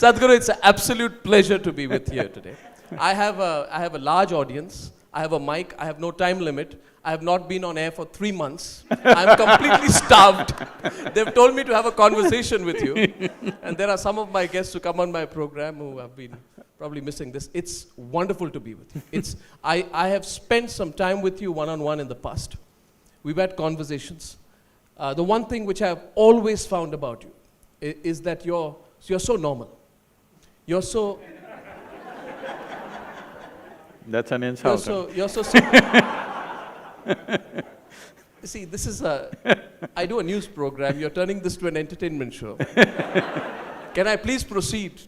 Sadhguru, it's an absolute pleasure to be with you today. I have a large audience. I have a mic. I have no time limit. I have not been on air for 3 months. I'm completely starved. They've told me to have a conversation with you. And there are some of my guests who come on my program who have been probably missing this. It's wonderful to be with you. I have spent some time with you one-on-one in the past. We've had conversations. The one thing which I've always found about you is that you're so normal. You're so... That's an insult. You're so See, this is I do a news program. You're turning this to an entertainment show. Can I please proceed?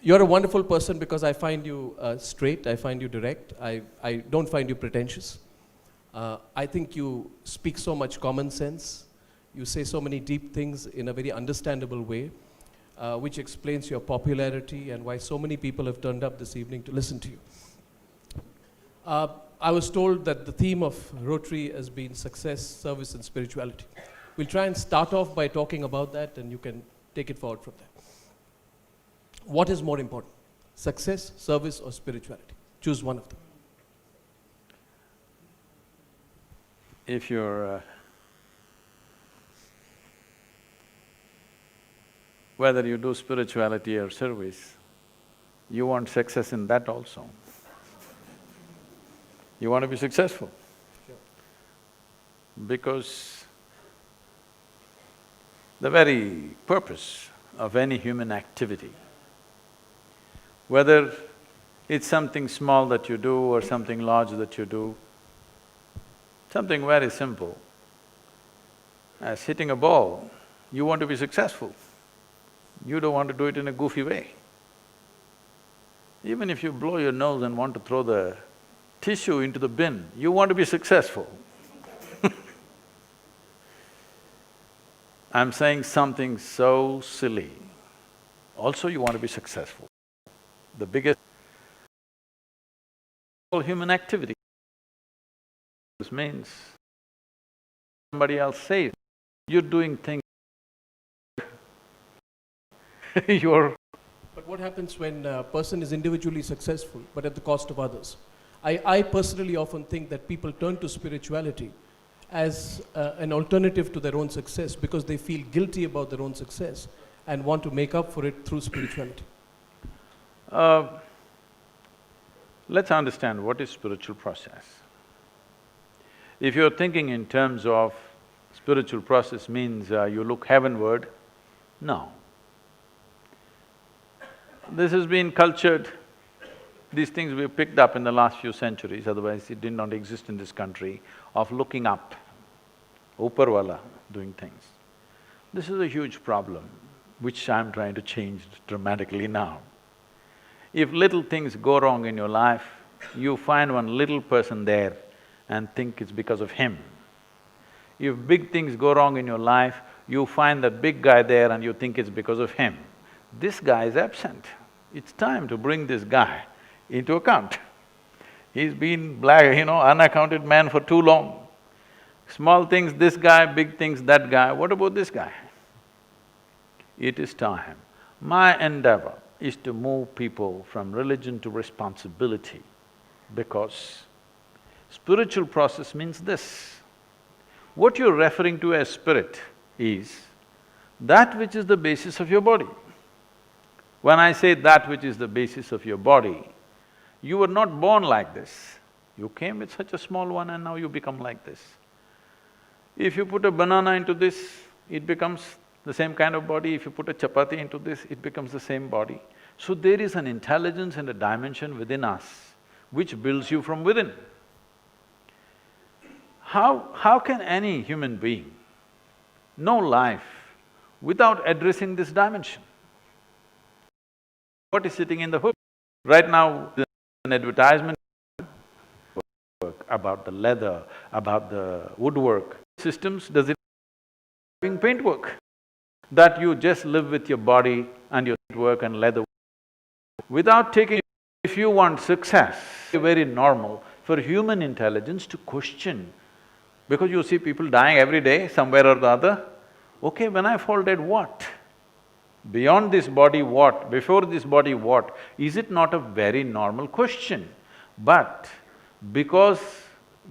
You're a wonderful person because I find you straight. I find you direct. I don't find you pretentious. I think you speak so much common sense. You say so many deep things in a very understandable way, which explains your popularity and why so many people have turned up this evening to listen to you. I was told that the theme of Rotary has been success, service, and spirituality. We'll try and start off by talking about that, and you can take it forward from there. What is more important, success, service, or spirituality? Choose one of them. If you're… whether you do spirituality or service, you want success in that also. You want to be successful. Sure. Because the very purpose of any human activity, whether it's something small that you do or something large that you do, something very simple as hitting a ball, you want to be successful. You don't want to do it in a goofy way. Even if you blow your nose and want to throw the tissue into the bin, you want to be successful. I'm saying something so silly. Also you want to be successful. The biggest human activity. This means somebody else says, you're doing things you're… But what happens when a person is individually successful but at the cost of others? I personally often think that people turn to spirituality as an alternative to their own success because they feel guilty about their own success and want to make up for it through spirituality. Let's understand what is spiritual process. If you're thinking in terms of spiritual process means you look heavenward, no. This has been cultured, these things we've picked up in the last few centuries, otherwise it did not exist in this country, of looking up, Upperwala, doing things. This is a huge problem, which I'm trying to change dramatically now. If little things go wrong in your life, you find one little person there and think it's because of him. If big things go wrong in your life, you find that big guy there and you think it's because of him. This guy is absent. It's time to bring this guy into account. He's been unaccounted man for too long. Small things, this guy, big things, that guy, what about this guy? It is time. My endeavor is to move people from religion to responsibility, because spiritual process means this. What you're referring to as spirit is that which is the basis of your body. When I say that which is the basis of your body, you were not born like this. You came with such a small one and now you become like this. If you put a banana into this, it becomes the same kind of body. If you put a chapati into this, it becomes the same body. So there is an intelligence and a dimension within us which builds you from within. How can any human being know life without addressing this dimension? What is sitting in the hood? Right now, there's an advertisement about the leather, about the woodwork. Systems, does it doing paintwork? That you just live with your body and your work and leather. Without taking… if you want success, it's very normal for human intelligence to question. Because you see people dying every day, somewhere or the other. Okay, when I fall dead, what? Beyond this body what? Before this body what? Is it not a very normal question? But because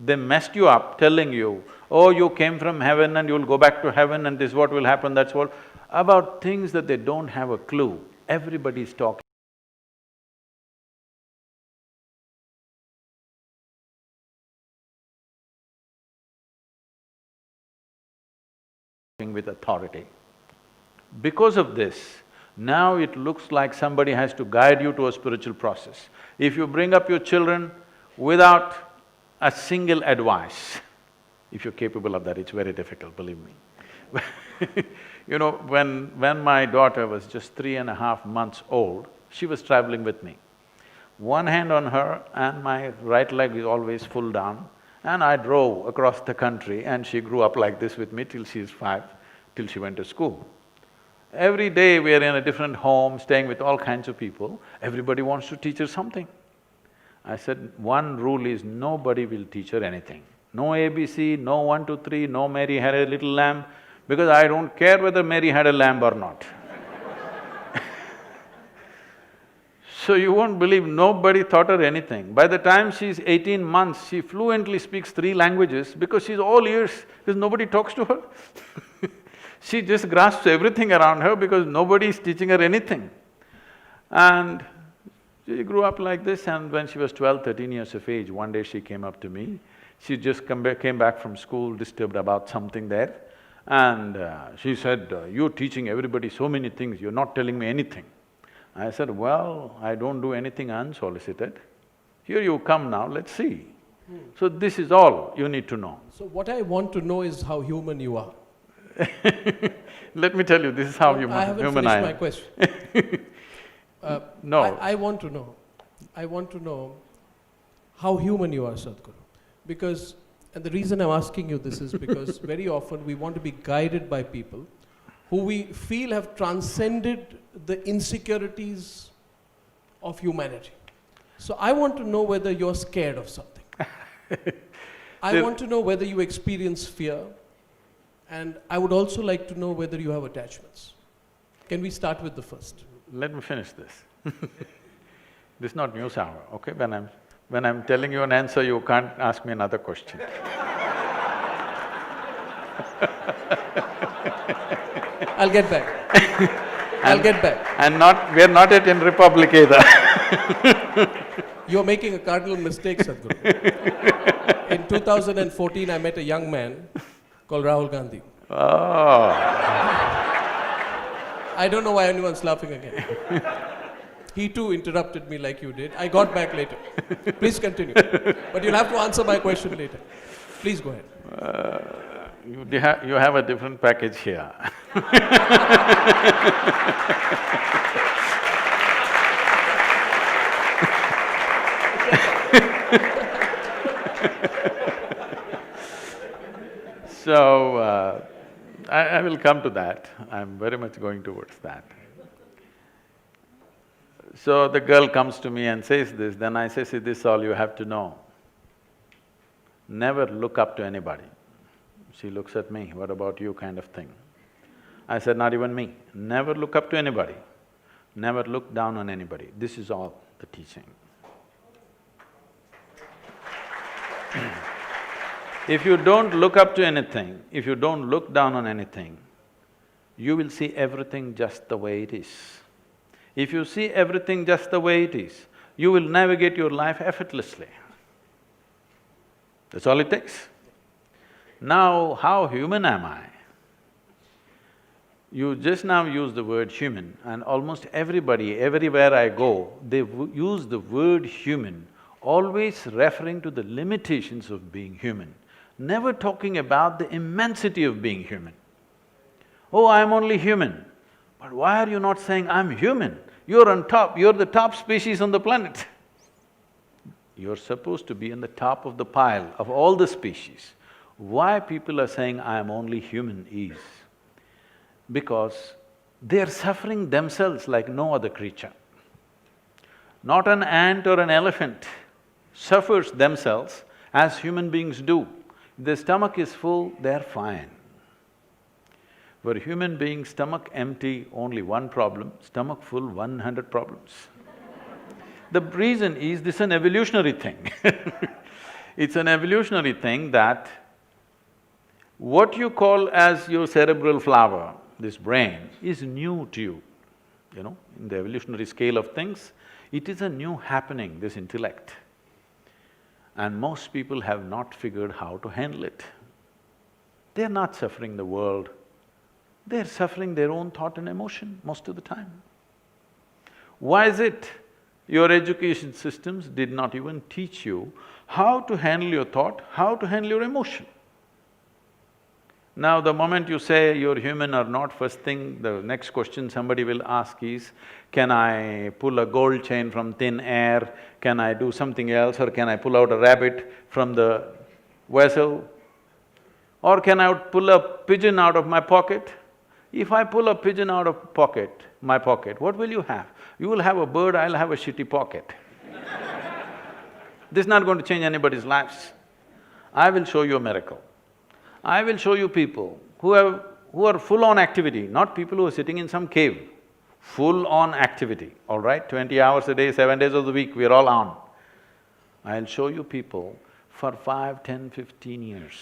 they messed you up telling you, oh, you came from heaven and you'll go back to heaven and this is what will happen, that's what… about things that they don't have a clue, everybody's talking with authority. Because of this, now it looks like somebody has to guide you to a spiritual process. If you bring up your children without a single advice, if you're capable of that, it's very difficult, believe me. You know, when my daughter was just 3.5 months old, she was traveling with me. One hand on her and my right leg is always full down, and I drove across the country and she grew up like this with me till she's 5, till she went to school. Every day we are in a different home, staying with all kinds of people, everybody wants to teach her something. I said, one rule is nobody will teach her anything. No ABC, no 1, 2, 3, no Mary had a little lamb, because I don't care whether Mary had a lamb or not. So you won't believe, nobody taught her anything. By the time she's 18 months, she fluently speaks 3 languages because she's all ears, because nobody talks to her. She just grasps everything around her because nobody is teaching her anything. And she grew up like this, and when she was 12, 13 years of age, one day she came up to me. She just came back from school, disturbed about something there, and she said, you're teaching everybody so many things, you're not telling me anything. I said, well, I don't do anything unsolicited. Here you come now, let's see. So this is all you need to know. So what I want to know is how human you are. Let me tell you, this is how human I am. I haven't finished my question. No. I want to know how human you are, Sadhguru. Because… and the reason I'm asking you this is because very often we want to be guided by people who we feel have transcended the insecurities of humanity. So I want to know whether you're scared of something. I want to know whether you experience fear, and I would also like to know whether you have attachments. Can we start with the first? Let me finish this. This is not news hour, okay? When I'm telling you an answer, you can't ask me another question. I'll get back. I'll get back. And we're not yet in Republic either. You're making a cardinal mistake, Sadhguru. In 2014, I met a young man called Rahul Gandhi. Oh. I don't know why anyone's laughing again. He too interrupted me like you did. I got back later. Please continue. But you'll have to answer my question later. Please go ahead. You have a different package here. So, I will come to that. I'm very much going towards that. So the girl comes to me and says this, then I say, see, this is all you have to know. Never look up to anybody. She looks at me, what about you, kind of thing. I said, not even me. Never look up to anybody. Never look down on anybody. This is all the teaching. If you don't look up to anything, if you don't look down on anything, you will see everything just the way it is. If you see everything just the way it is, you will navigate your life effortlessly. That's all it takes. Now, how human am I? You just now use the word human, and almost everybody, everywhere I go, they use the word human, always referring to the limitations of being human, never talking about the immensity of being human. Oh, I'm only human. But why are you not saying, I'm human? You're on top, you're the top species on the planet. You're supposed to be on the top of the pile of all the species. Why people are saying, I am only human is because they're suffering themselves like no other creature. Not an ant or an elephant suffers themselves as human beings do. If their stomach is full, they're fine. For a human being, stomach empty, only one problem, stomach full, 100 problems. The reason is this is an evolutionary thing. It's an evolutionary thing that what you call as your cerebral flower, this brain, is new to you. In the evolutionary scale of things, it is a new happening, this intellect. And most people have not figured how to handle it. They're not suffering the world, they're suffering their own thought and emotion most of the time. Why is it? Your education systems did not even teach you how to handle your thought, how to handle your emotion. Now, the moment you say you're human or not, first thing, the next question somebody will ask is, can I pull a gold chain from thin air? Can I do something else? Or can I pull out a rabbit from the vessel? Or can I pull a pigeon out of my pocket? If I pull a pigeon out of my pocket, what will you have? You will have a bird, I'll have a shitty pocket. This is not going to change anybody's lives. I will show you a miracle. I will show you people who are full-on activity, not people who are sitting in some cave. Full-on activity, all right? 20 hours a day, 7 days of the week, we're all on. I'll show you people for 5, 10, 15 years,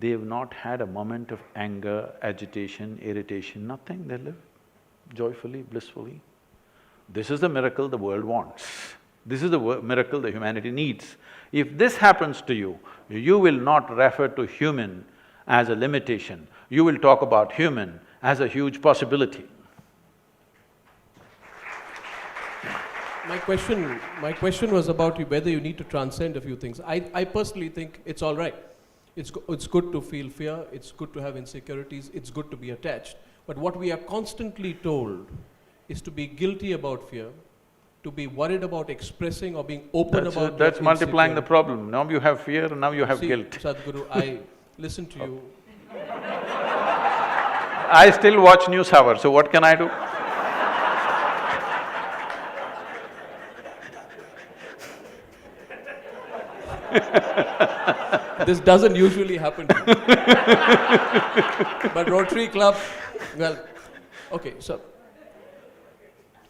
they've not had a moment of anger, agitation, irritation, nothing, they live joyfully, blissfully. This is the miracle the world wants. This is the miracle the humanity needs. If this happens to you, you will not refer to human as a limitation, you will talk about human as a huge possibility. My question was about whether you need to transcend a few things. I personally think it's all right. It's good to feel fear, it's good to have insecurities, it's good to be attached. But what we are constantly told is to be guilty about fear, to be worried about expressing or being open about That's multiplying the problem. Now you have fear, now you have guilt. Sadhguru, I listen to you. I still watch News Hour, so what can I do? This doesn't usually happen to me. But Rotary Club, well, okay, so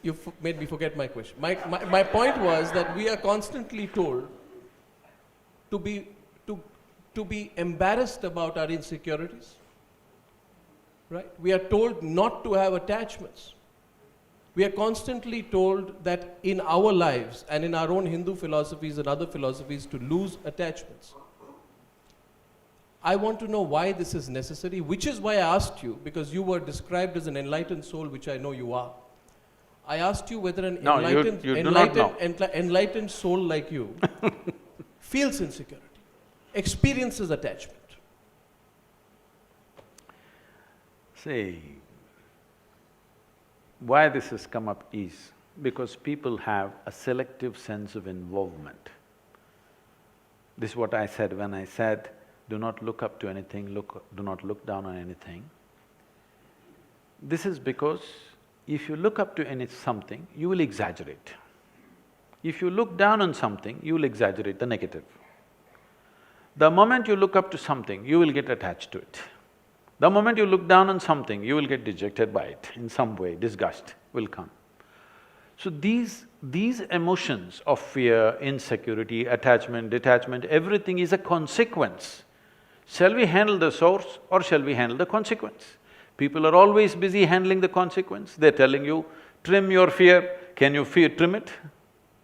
you made me forget my question. My point was that we are constantly told to be embarrassed about our insecurities, right? We are told not to have attachments. We are constantly told that in our lives and in our own Hindu philosophies and other philosophies to lose attachments. I want to know why this is necessary, which is why I asked you, because you were described as an enlightened soul, which I know you are. I asked you whether an enlightened soul like you feels insecurity, experiences attachment. See, why this has come up is because people have a selective sense of involvement. This is what I said when I said, do not look up to anything, do not look down on anything. This is because if you look up to something, you will exaggerate. If you look down on something, you will exaggerate the negative. The moment you look up to something, you will get attached to it. The moment you look down on something, you will get dejected by it in some way, disgust will come. So these emotions of fear, insecurity, attachment, detachment, everything is a consequence. Shall we handle the source or shall we handle the consequence? People are always busy handling the consequence. They're telling you, trim your fear. Can you trim it?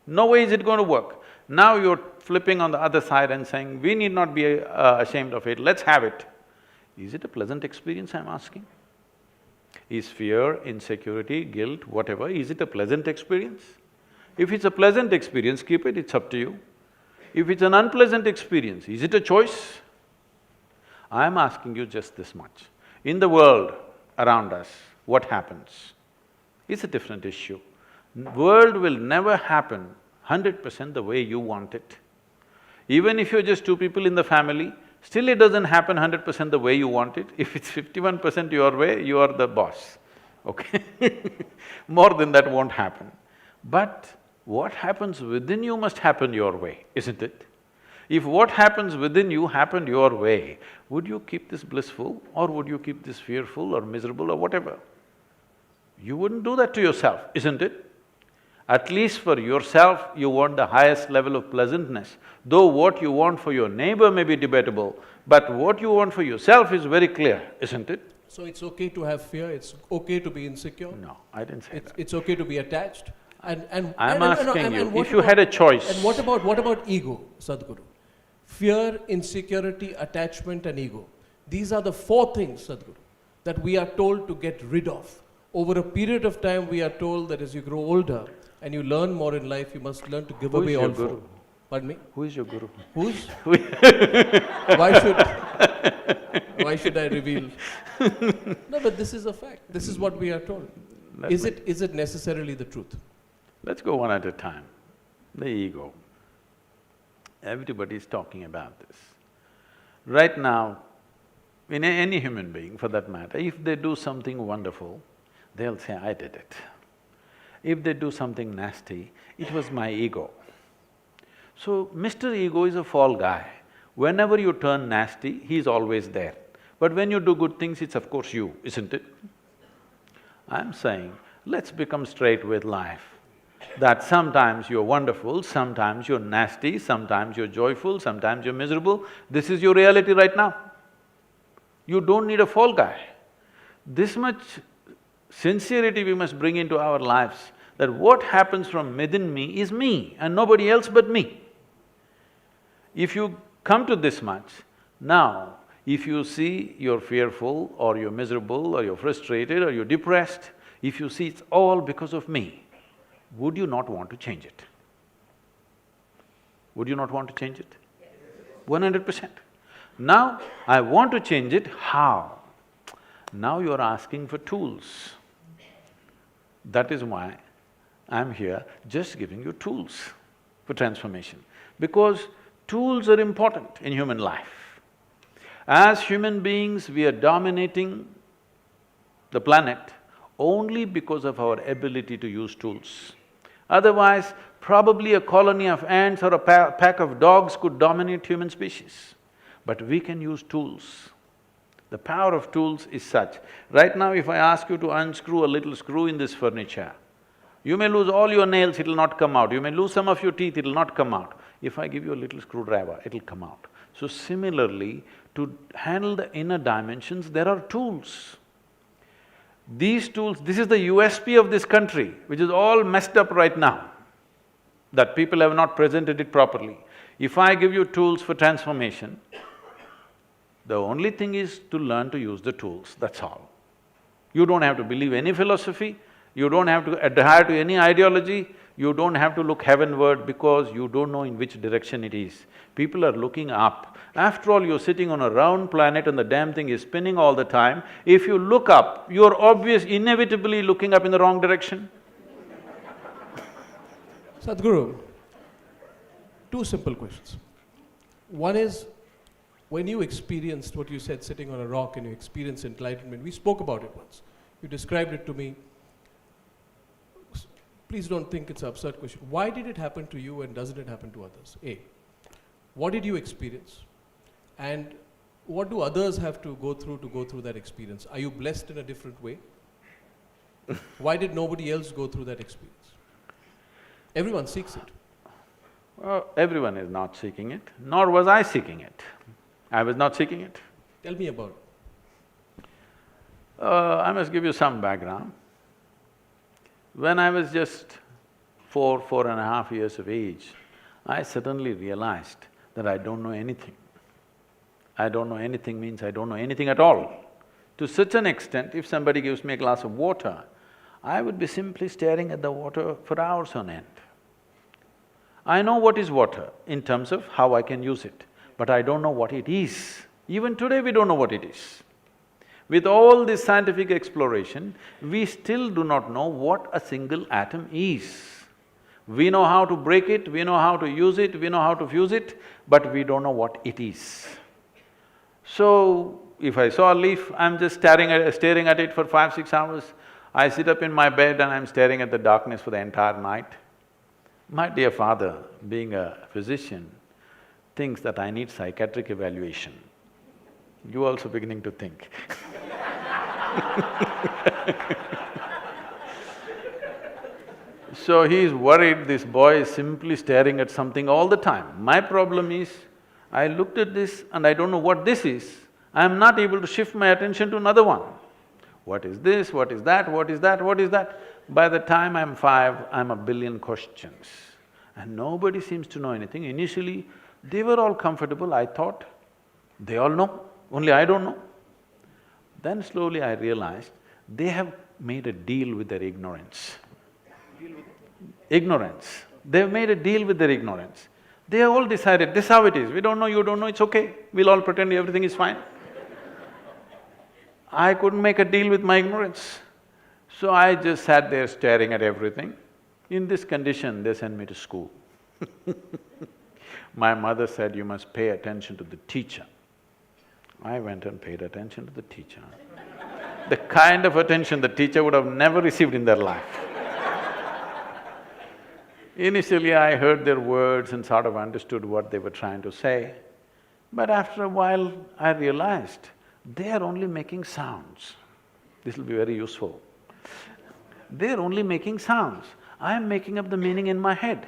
No way is it going to work. Now you're flipping on the other side and saying, we need not be ashamed of it, let's have it. Is it a pleasant experience, I'm asking? Is fear, insecurity, guilt, whatever, is it a pleasant experience? If it's a pleasant experience, keep it, it's up to you. If it's an unpleasant experience, is it a choice? I'm asking you just this much. In the world around us, what happens? It's a different issue. World will never happen 100% the way you want it. Even if you're just two people in the family, still it doesn't happen 100% the way you want it. If it's 51% your way, you are the boss, okay? More than that won't happen. But what happens within you must happen your way, isn't it? If what happens within you happened your way, would you keep this blissful or would you keep this fearful or miserable or whatever? You wouldn't do that to yourself, isn't it? At least for yourself, you want the highest level of pleasantness. Though what you want for your neighbor may be debatable, but what you want for yourself is very clear, isn't it? So it's okay to have fear, it's okay to be insecure? No, I didn't say that. It's okay to be attached? I'm asking you, if you about, had a choice… And what about ego, Sadhguru? Fear, insecurity, attachment and ego. These are the four things, Sadhguru, that we are told to get rid of. Over a period of time, we are told that as you grow older and you learn more in life, you must learn to give away all four. Pardon me? Who is your guru? Who's? Why should I reveal? No, but this is a fact. This is what we are told. Is it necessarily the truth? Let's go one at a time. The ego. Everybody is talking about this. Right now, in any human being for that matter, if they do something wonderful, they'll say, I did it. If they do something nasty, it was my ego. So, Mr. Ego is a fall guy. Whenever you turn nasty, he's always there. But when you do good things, it's of course you, isn't it? I'm saying, let's become straight with life. That sometimes you're wonderful, sometimes you're nasty, sometimes you're joyful, sometimes you're miserable. This is your reality right now. You don't need a fall guy. This much sincerity we must bring into our lives, that what happens from within me is me and nobody else but me. If you come to this much, now if you see you're fearful or you're miserable or you're frustrated or you're depressed, if you see it's all because of me, would you not want to change it? Would you not want to change it? 100%. Now, I want to change it, how? Now you're asking for tools. That is why I'm here just giving you tools for transformation. Because tools are important in human life. As human beings, we are dominating the planet only because of our ability to use tools. Otherwise, probably a colony of ants or a pack of dogs could dominate human species. But we can use tools. The power of tools is such. Right now, if I ask you to unscrew a little screw in this furniture, you may lose all your nails, it'll not come out. You may lose some of your teeth, it'll not come out. If I give you a little screwdriver, it'll come out. So similarly, to handle the inner dimensions, there are tools. These tools… this is the USP of this country, which is all messed up right now, that people have not presented it properly. If I give you tools for transformation, the only thing is to learn to use the tools, that's all. You don't have to believe any philosophy, you don't have to adhere to any ideology, you don't have to look heavenward because you don't know in which direction it is. People are looking up. After all, you're sitting on a round planet and the damn thing is spinning all the time. If you look up, you're inevitably looking up in the wrong direction. Sadhguru, two simple questions. One is, when you experienced what you said, sitting on a rock, and you experienced enlightenment, we spoke about it once. You described it to me. Please don't think it's an absurd question. Why did it happen to you and doesn't it happen to others? A, what did you experience? And what do others have to go through that experience? Are you blessed in a different way? Why did nobody else go through that experience? Everyone seeks it. Well, everyone is not seeking it, nor was I seeking it. I was not seeking it. Tell me about it. I must give you some background. When I was just 4.5 years of age, I suddenly realized that I don't know anything. I don't know anything means I don't know anything at all. To such an extent, if somebody gives me a glass of water, I would be simply staring at the water for hours on end. I know what is water in terms of how I can use it, but I don't know what it is. Even today we don't know what it is. With all this scientific exploration, we still do not know what a single atom is. We know how to break it, we know how to use it, we know how to fuse it, but we don't know what it is. So, if I saw a leaf, I'm just staring at it for 5–6 hours. I sit up in my bed and I'm staring at the darkness for the entire night. My dear father, being a physician, thinks that I need psychiatric evaluation. You also beginning to think. So he is worried this boy is simply staring at something all the time. My problem is, I looked at this and I don't know what this is. I am not able to shift my attention to another one. What is this? What is that? What is that? What is that? By the time I'm 5, I'm a billion questions. And nobody seems to know anything. Initially, they were all comfortable, I thought, they all know, only I don't know. Then slowly I realized, they have made a deal with their ignorance. Ignorance. They've made a deal with their ignorance. They have all decided, this is how it is, we don't know, you don't know, it's okay, we'll all pretend everything is fine. I couldn't make a deal with my ignorance. So I just sat there staring at everything. In this condition, they sent me to school. My mother said, you must pay attention to the teacher. I went and paid attention to the teacher. The kind of attention the teacher would have never received in their life. Initially, I heard their words and sort of understood what they were trying to say. But after a while, I realized they are only making sounds. This will be very useful. They're only making sounds. I am making up the meaning in my head.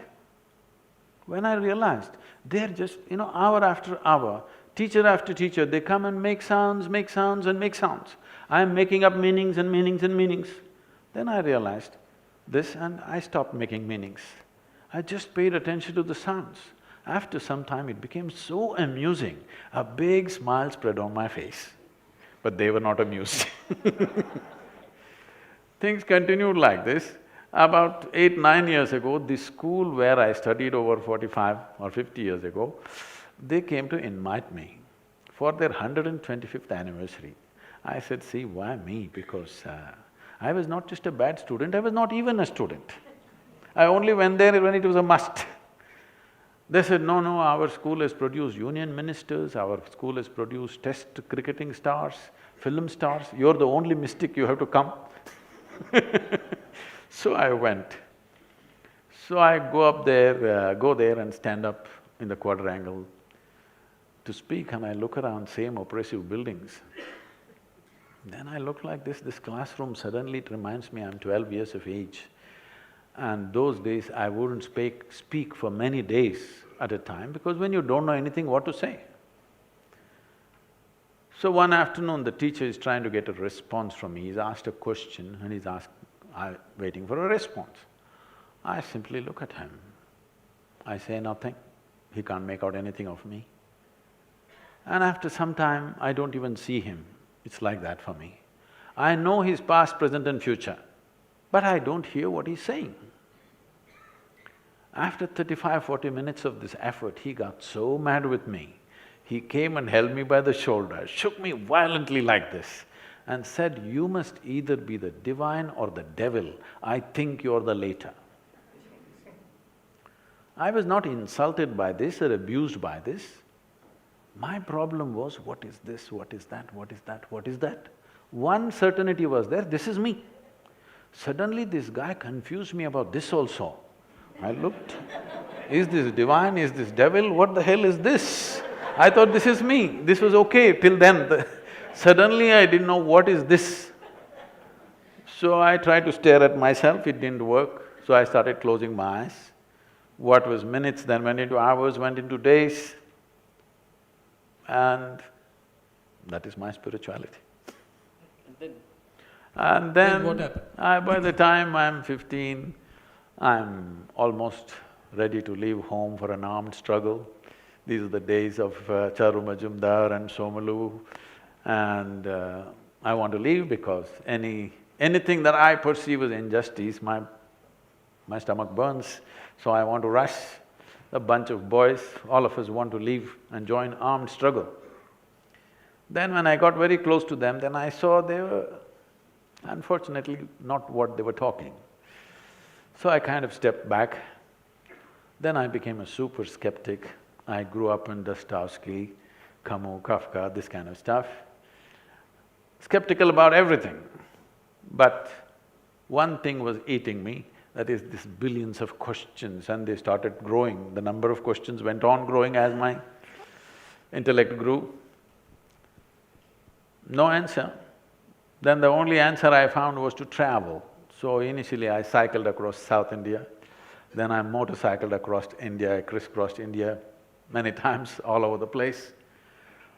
When I realized, they're just, hour after hour, teacher after teacher, they come and make sounds and make sounds. I am making up meanings and meanings and meanings. Then I realized this and I stopped making meanings. I just paid attention to the sounds. After some time, it became so amusing, a big smile spread on my face. But they were not amused. Things continued like this. About 8, 9 years ago, the school where I studied over 45 or 50 years ago, they came to invite me for their 125th anniversary. I said, see, why me? Because I was not just a bad student, I was not even a student. I only went there when it was a must. They said, no, no, our school has produced union ministers, our school has produced test cricketing stars, film stars, you're the only mystic, you have to come. So I went. So I go there and stand up in the quadrangle to speak, and I look around, same oppressive buildings. Then I look like this classroom, suddenly it reminds me I'm 12 years of age. And those days I wouldn't speak for many days at a time, because when you don't know anything, what to say? So one afternoon, the teacher is trying to get a response from me. He's asked a question and he's waiting for a response. I simply look at him. I say nothing. He can't make out anything of me. And after some time, I don't even see him. It's like that for me. I know his past, present and future, but I don't hear what he's saying. After 35–40 minutes of this effort, he got so mad with me. He came and held me by the shoulder, shook me violently like this and said, you must either be the divine or the devil. I think you're the later. I was not insulted by this or abused by this. My problem was, what is this, what is that, what is that, what is that? One certainty was there, this is me. Suddenly this guy confused me about this also. I looked, is this divine, is this devil, what the hell is this? I thought this is me, this was okay till then. Suddenly I didn't know what is this. So I tried to stare at myself, it didn't work, so I started closing my eyes. What was minutes then went into hours, went into days, and that is my spirituality. And then what happened? By the time I'm 15, I'm almost ready to leave home for an armed struggle. These are the days of Charu Majumdar and Somalu, and I want to leave because anything that I perceive as injustice, my stomach burns, so I want to rush. A bunch of boys, all of us want to leave and join armed struggle. Then when I got very close to them, then I saw they were unfortunately not what they were talking. So I kind of stepped back. Then I became a super skeptic. I grew up in Dostoevsky, Camus, Kafka, this kind of stuff. Skeptical about everything. But one thing was eating me, that is these billions of questions, and they started growing. The number of questions went on growing as my intellect grew. No answer. Then the only answer I found was to travel. So initially I cycled across South India, then I motorcycled across India, I crisscrossed India many times, all over the place.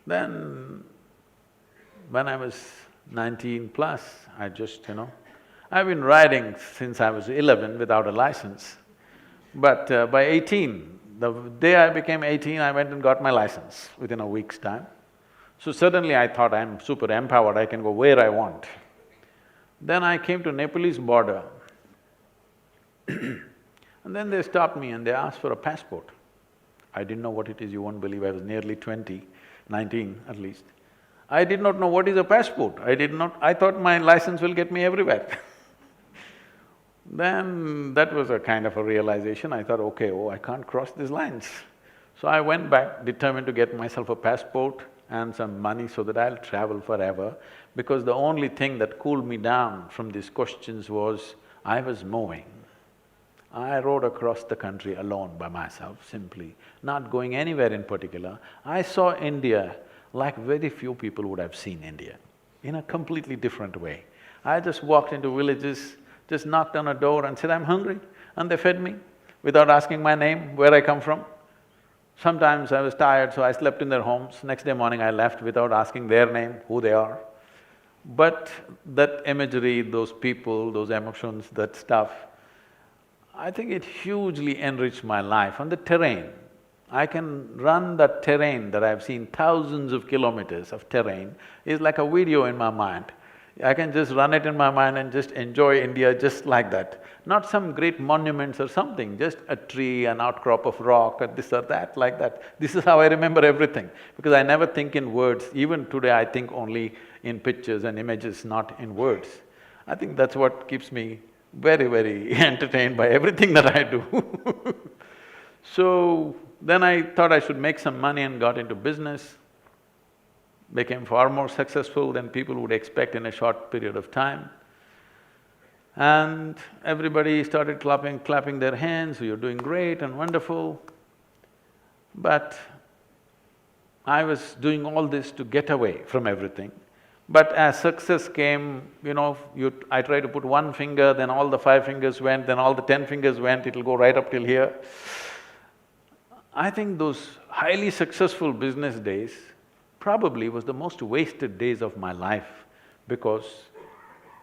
Then when I was 19 plus, I just, I've been riding since I was 11 without a license. But by 18, the day I became 18, I went and got my license within a week's time. So suddenly I thought I'm super empowered, I can go where I want. Then I came to Nepalese border and then they stopped me and they asked for a passport. I didn't know what it is, you won't believe, I was nearly 20, 19 at least. I did not know what is a passport, I thought my license will get me everywhere. Then that was a kind of a realization, I thought, okay, I can't cross these lines. So I went back, determined to get myself a passport and some money so that I'll travel forever, because the only thing that cooled me down from these questions was, I was moving. I rode across the country alone by myself, simply, not going anywhere in particular. I saw India like very few people would have seen India, in a completely different way. I just walked into villages, just knocked on a door and said, I'm hungry, and they fed me without asking my name, where I come from. Sometimes I was tired, so I slept in their homes. Next day morning I left without asking their name, who they are. But that imagery, those people, those emotions, that stuff, I think it hugely enriched my life. And the terrain, I can run that terrain that I've seen, thousands of kilometers of terrain, is like a video in my mind. I can just run it in my mind and just enjoy India just like that. Not some great monuments or something, just a tree, an outcrop of rock, or this or that, like that. This is how I remember everything, because I never think in words. Even today I think only in pictures and images, not in words. I think that's what keeps me very, very entertained by everything that I do. So then I thought I should make some money and got into business. Became far more successful than people would expect in a short period of time. And everybody started clapping their hands, you're doing great and wonderful. But I was doing all this to get away from everything. But as success came, I try to put one finger, then all the 5 fingers went, then all the 10 fingers went, it'll go right up till here. I think those highly successful business days probably was the most wasted days of my life, because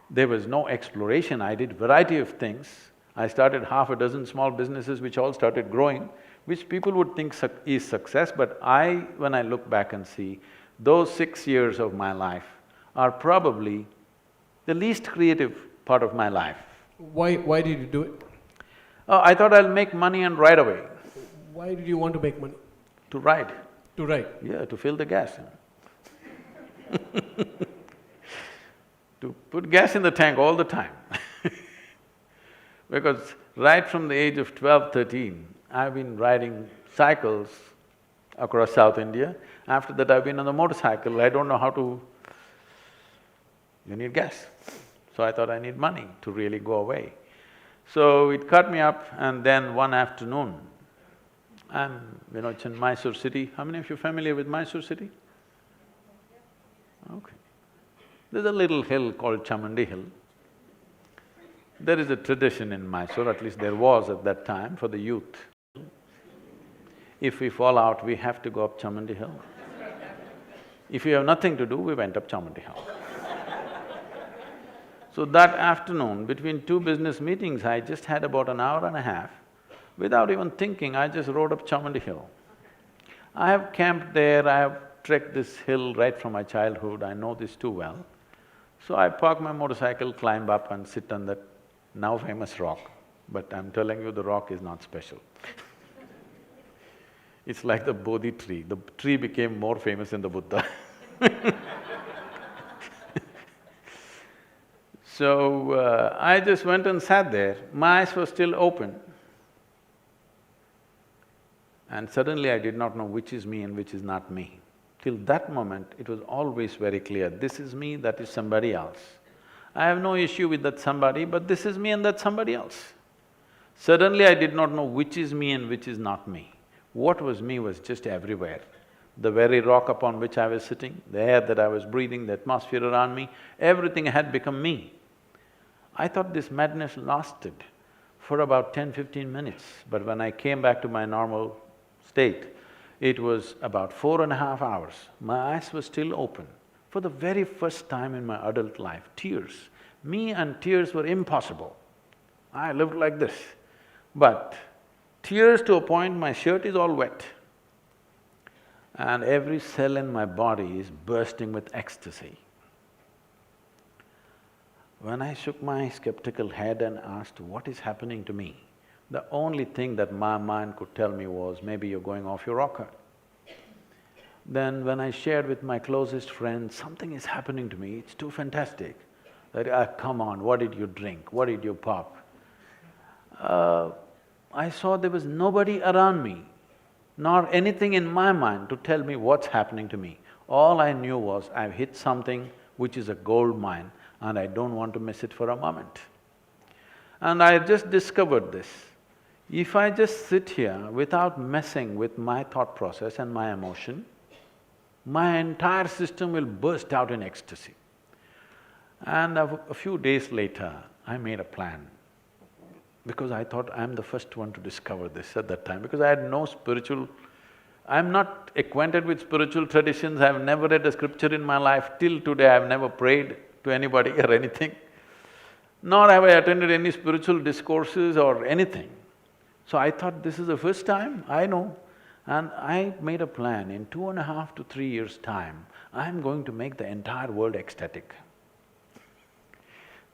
there was no exploration. I did variety of things. I started half a dozen small businesses which all started growing, which people would think is success, but when I look back and see, those 6 years of my life are probably the least creative part of my life. Why did you do it? I thought I'll make money and ride away. Why did you want to make money? To ride. To ride? Yeah, to fill the gas. To put gas in the tank all the time. Because right from the age of 12, 13, I've been riding cycles across South India. After that, I've been on the motorcycle. I don't know how to… You need gas. So I thought I need money to really go away. So it caught me up, and then one afternoon, it's in Mysore city. How many of you are familiar with Mysore city? Okay. There's a little hill called Chamandi Hill. There is a tradition in Mysore, at least there was at that time, for the youth. If we fall out, we have to go up Chamandi Hill. If we have nothing to do, we went up Chamandi Hill. So that afternoon, between 2 business meetings, I just had about an hour and a half. Without even thinking, I just rode up Chamandi Hill. I have camped there, I have trekked this hill right from my childhood, I know this too well. So I park my motorcycle, climb up and sit on that now famous rock. But I'm telling you, the rock is not special. It's like the Bodhi tree, the tree became more famous than the Buddha. So, I just went and sat there, my eyes were still open. And suddenly I did not know which is me and which is not me. Till that moment, it was always very clear, this is me, that is somebody else. I have no issue with that somebody, but this is me and that's somebody else. Suddenly I did not know which is me and which is not me. What was me was just everywhere. the very rock upon which I was sitting, the air that I was breathing, the atmosphere around me, everything had become me. I thought this madness lasted for about 10–15 minutes, but when I came back to my normal state, it was about 4.5 hours. My eyes were still open. For the very first time in my adult life, tears. Me and tears were impossible. I lived like this. But tears to a point, my shirt is all wet. And every cell in my body is bursting with ecstasy. When I shook my skeptical head and asked, what is happening to me? The only thing that my mind could tell me was, maybe you're going off your rocker. Then when I shared with my closest friends, something is happening to me, it's too fantastic. That, come on, what did you drink? What did you pop? I saw there was nobody around me, nor anything in my mind to tell me what's happening to me. All I knew was, I've hit something which is a gold mine and I don't want to miss it for a moment. And I just discovered this. If I just sit here without messing with my thought process and my emotion, my entire system will burst out in ecstasy. And a few days later, I made a plan, because I thought I'm the first one to discover this at that time, because I had no spiritual… I'm not acquainted with spiritual traditions, I've never read a scripture in my life, till today I've never prayed to anybody or anything, nor have I attended any spiritual discourses or anything. So I thought, this is the first time, I know. And I made a plan, in 2.5 to 3 years' time, I'm going to make the entire world ecstatic.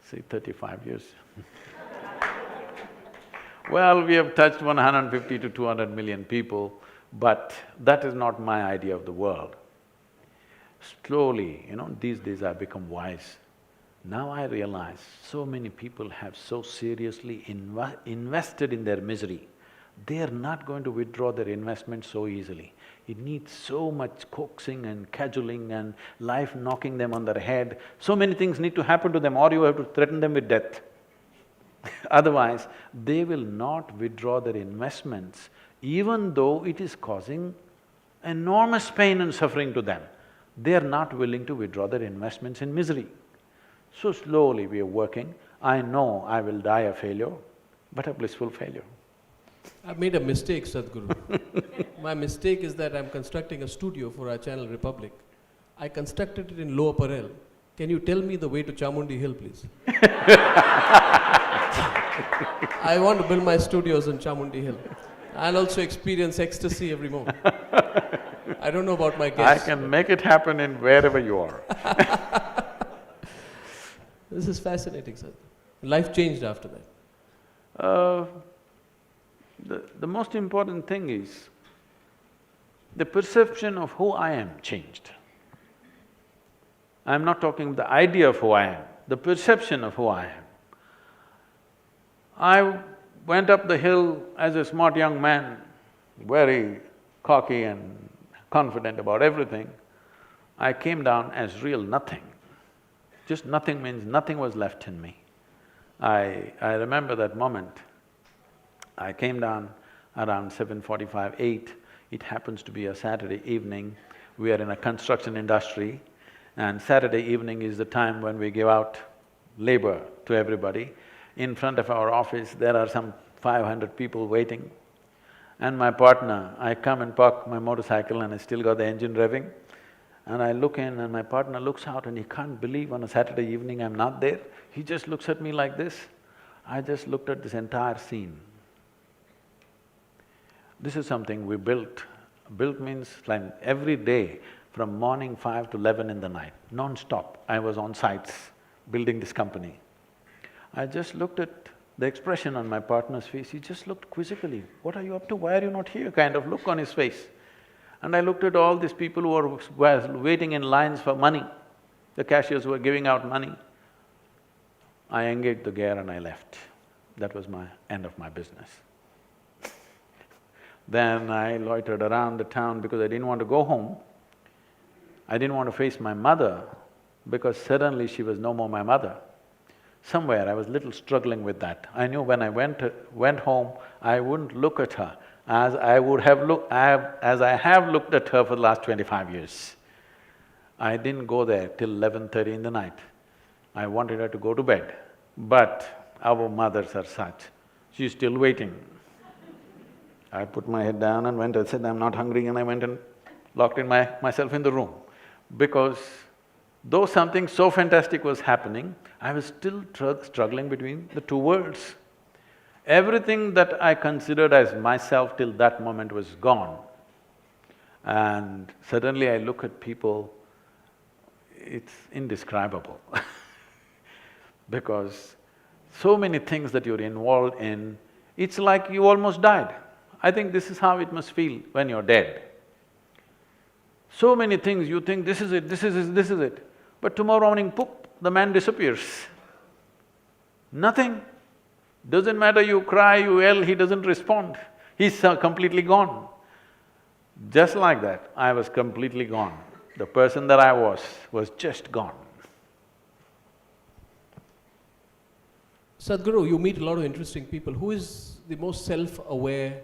See, 35 years. Well, we have touched 150 to 200 million people, but that is not my idea of the world. Slowly, these days I've become wise. Now I realize so many people have so seriously invested in their misery. They are not going to withdraw their investment so easily. It needs so much coaxing and cajoling and life knocking them on their head. So many things need to happen to them, or you have to threaten them with death. Otherwise, they will not withdraw their investments, even though it is causing enormous pain and suffering to them. They are not willing to withdraw their investments in misery. So slowly we are working. I know I will die a failure, but a blissful failure. I've made a mistake, Sadhguru. My mistake is that I'm constructing a studio for our channel Republic. I constructed it in Lower Parel. Can you tell me the way to Chamundi Hill, please? I want to build my studios in Chamundi Hill. I'll also experience ecstasy every moment. I don't know about my guests. I can make it happen in wherever you are. This is fascinating, sir. Life changed after that. The most important thing is, the perception of who I am changed. I'm not talking the idea of who I am, the perception of who I am. I went up the hill as a smart young man, very cocky and confident about everything. I came down as real nothing. Just nothing means nothing was left in me. I remember that moment. I came down around 7:45, 8. It happens to be a Saturday evening. We are in a construction industry, and Saturday evening is the time when we give out labor to everybody. In front of our office, there are some 500 people waiting. And my partner, I come and park my motorcycle and I still got the engine revving. And I look in and my partner looks out and he can't believe on a Saturday evening I'm not there. He just looks at me like this. I just looked at this entire scene. This is something we built. Built means like every day from morning 5 to 11 in the night, non-stop, I was on sites building this company. I just looked at the expression on my partner's face, he just looked quizzically, what are you up to, why are you not here, kind of look on his face. And I looked at all these people who were waiting in lines for money, the cashiers were giving out money. I engaged the gear and I left. That was my end of my business. Then I loitered around the town because I didn't want to go home. I didn't want to face my mother because suddenly she was no more my mother. Somewhere I was little struggling with that. I knew when I went home, I wouldn't look at her as I have looked at her for the last 25 years. I didn't go there till 11:30 in the night. I wanted her to go to bed, but our mothers are such, she's still waiting. I put my head down and went and said, I'm not hungry, and I went and locked myself in the room. Because though something so fantastic was happening, I was still struggling between the two worlds. Everything that I considered as myself till that moment was gone. And suddenly I look at people, it's indescribable because so many things that you're involved in, it's like you almost died. I think this is how it must feel when you're dead. So many things you think, this is it, this is it, this is it. But tomorrow morning, poof, the man disappears. Nothing. Doesn't matter, you cry, you yell, he doesn't respond. He's completely gone. Just like that, I was completely gone. The person that I was just gone. Sadhguru, you meet a lot of interesting people. Who is the most self-aware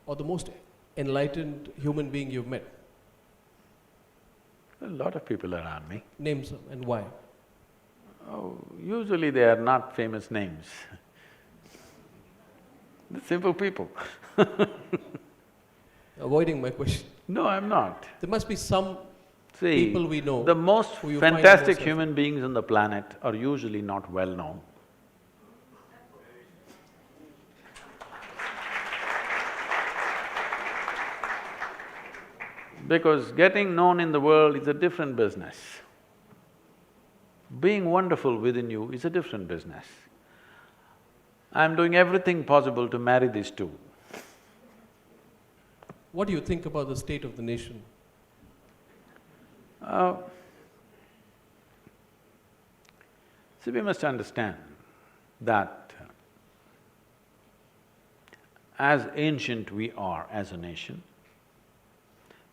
or the most enlightened human being you've met? A lot of people around me. Name some and why? Oh, usually they are not famous names. They're simple people. Avoiding my question. No, I'm not. There must be some See, people we know. the most who you find fantastic most human beings on the planet are usually not well known. Because getting known in the world is a different business. Being wonderful within you is a different business. I'm doing everything possible to marry these two. What do you think about the state of the nation? See, we must understand that as ancient we are as a nation,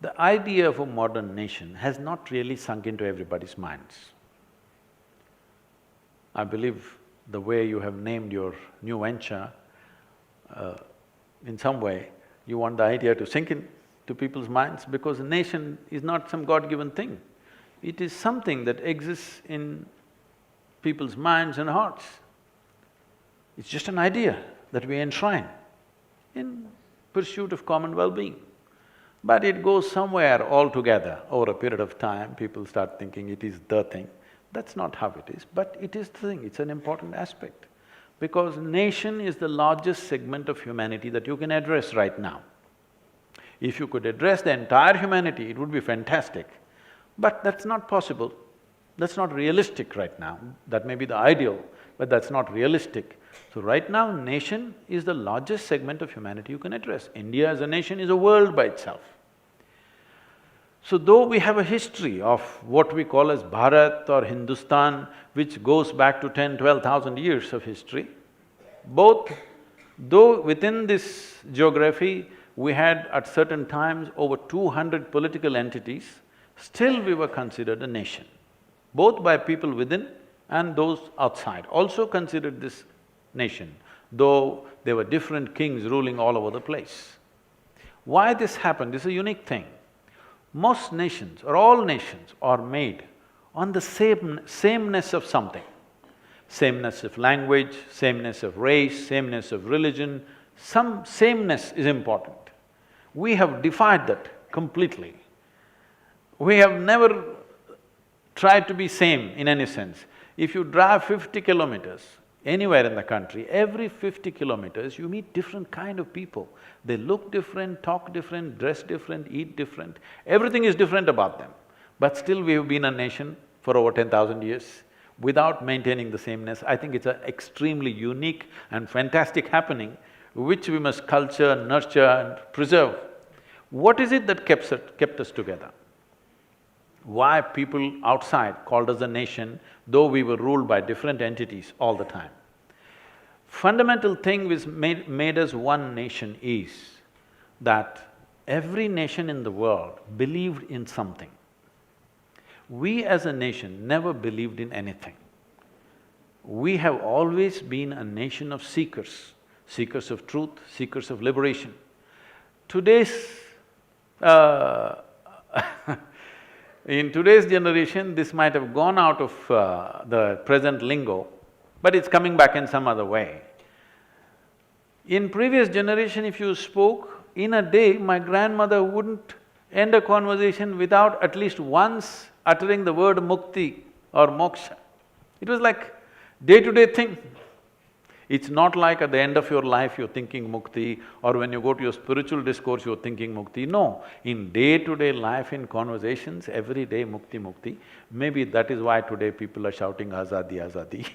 the idea of a modern nation has not really sunk into everybody's minds. I believe the way you have named your new venture, in some way, you want the idea to sink in to people's minds because a nation is not some God-given thing. It is something that exists in people's minds and hearts. It's just an idea that we enshrine in pursuit of common well-being. But it goes somewhere altogether. Over a period of time, people start thinking it is the thing. That's not how it is, but it is the thing, it's an important aspect. Because nation is the largest segment of humanity that you can address right now. If you could address the entire humanity, it would be fantastic. But that's not possible, that's not realistic right now. That may be the ideal, but that's not realistic. So right now, nation is the largest segment of humanity you can address. India as a nation is a world by itself. So though we have a history of what we call as Bharat or Hindustan, which goes back to 10,000–12,000 years of history, though within this geography we had at certain times over 200 political entities, still we were considered a nation, both by people within and those outside also considered this nation, though there were different kings ruling all over the place. Why this happened is a unique thing. Most nations or all nations are made on the sameness of something. Sameness of language, sameness of race, sameness of religion, some sameness is important. We have defied that completely. We have never tried to be same in any sense. If you drive 50 kilometers anywhere in the country, every 50 kilometers you meet different kind of people. They look different, talk different, dress different, eat different, everything is different about them. But still we have been a nation for over 10,000 years without maintaining the sameness. I think it's an extremely unique and fantastic happening which we must culture, nurture and preserve. What is it that kept us together? Why people outside called us a nation, though we were ruled by different entities all the time? Fundamental thing which made us one nation is that every nation in the world believed in something. We as a nation never believed in anything. We have always been a nation of seekers, seekers of truth, seekers of liberation. today's… uh, in today's generation, this might have gone out of the present lingo, but it's coming back in some other way. In previous generation, if you spoke, in a day, my grandmother wouldn't end a conversation without at least once uttering the word mukti or moksha. It was like day-to-day thing. It's not like at the end of your life you're thinking mukti, or when you go to your spiritual discourse you're thinking mukti. No, in day-to-day life, in conversations, every day mukti, mukti. Maybe that is why today people are shouting azadi, azadi.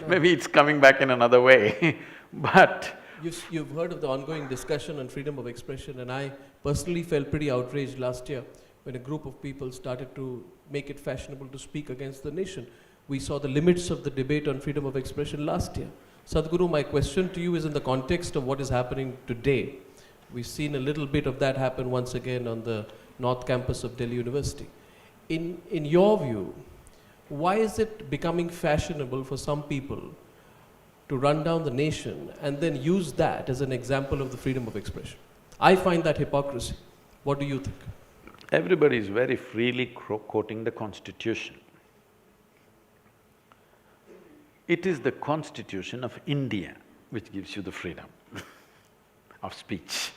Maybe it's coming back in another way, but… You've heard of the ongoing discussion on freedom of expression, and I personally felt pretty outraged last year when a group of people started to make it fashionable to speak against the nation. We saw the limits of the debate on freedom of expression last year. Sadhguru, my question to you is in the context of what is happening today. We've seen a little bit of that happen once again on the North Campus of Delhi University. In your view, why is it becoming fashionable for some people to run down the nation and then use that as an example of the freedom of expression? I find that hypocrisy. What do you think? Everybody is very freely quoting the Constitution. It is the Constitution of India which gives you the freedom of speech.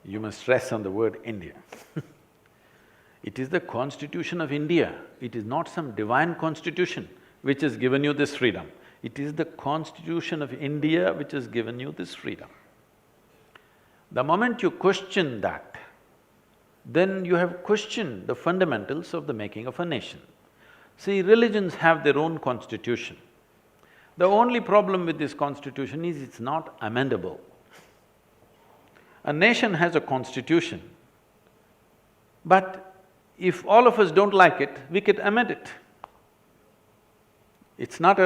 You must stress on the word India. It is the Constitution of India, it is not some divine constitution which has given you this freedom. It is the Constitution of India which has given you this freedom. The moment you question that, then you have questioned the fundamentals of the making of a nation. See, religions have their own constitution. The only problem with this constitution is it's not amendable. A nation has a constitution, but if all of us don't like it, we can amend it. It's not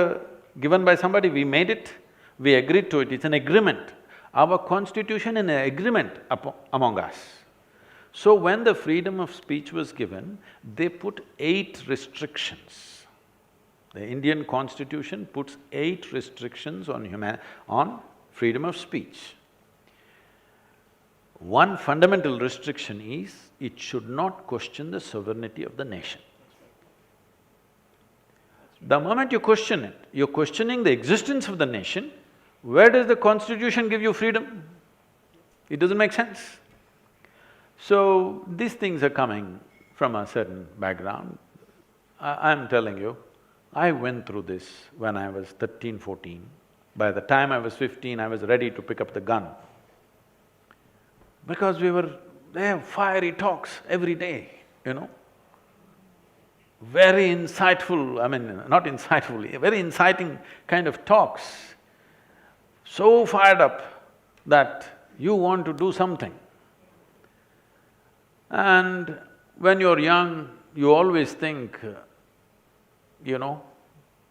given by somebody, we made it, we agreed to it, it's an agreement. Our constitution is an agreement among us. So when the freedom of speech was given, they put 8 restrictions. The Indian constitution puts 8 restrictions on freedom of speech. One fundamental restriction is, it should not question the sovereignty of the nation. The moment you question it, you're questioning the existence of the nation. Where does the constitution give you freedom? It doesn't make sense. So, these things are coming from a certain background. I'm telling you, I went through this when I was 13, 14. By the time I was 15, I was ready to pick up the gun. Because they have fiery talks every day, you know. Very insightful, not insightful, very inciting kind of talks. So fired up that you want to do something. And when you're young, you always think,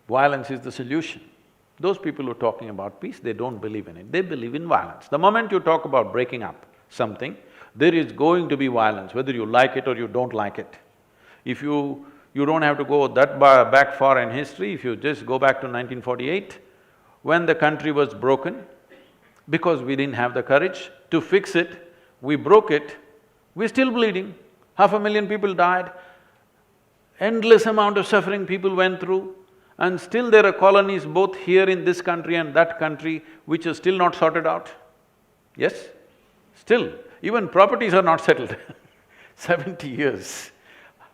violence is the solution. Those people who are talking about peace, they don't believe in it, they believe in violence. The moment you talk about breaking up something, there is going to be violence, whether you like it or you don't like it. If you don't have to go that back far in history, if you just go back to 1948, when the country was broken, because we didn't have the courage to fix it, we broke it, we're still bleeding. 500,000 people died, endless amount of suffering people went through, and still there are colonies both here in this country and that country which are still not sorted out. Yes? Still, even properties are not settled 70 years.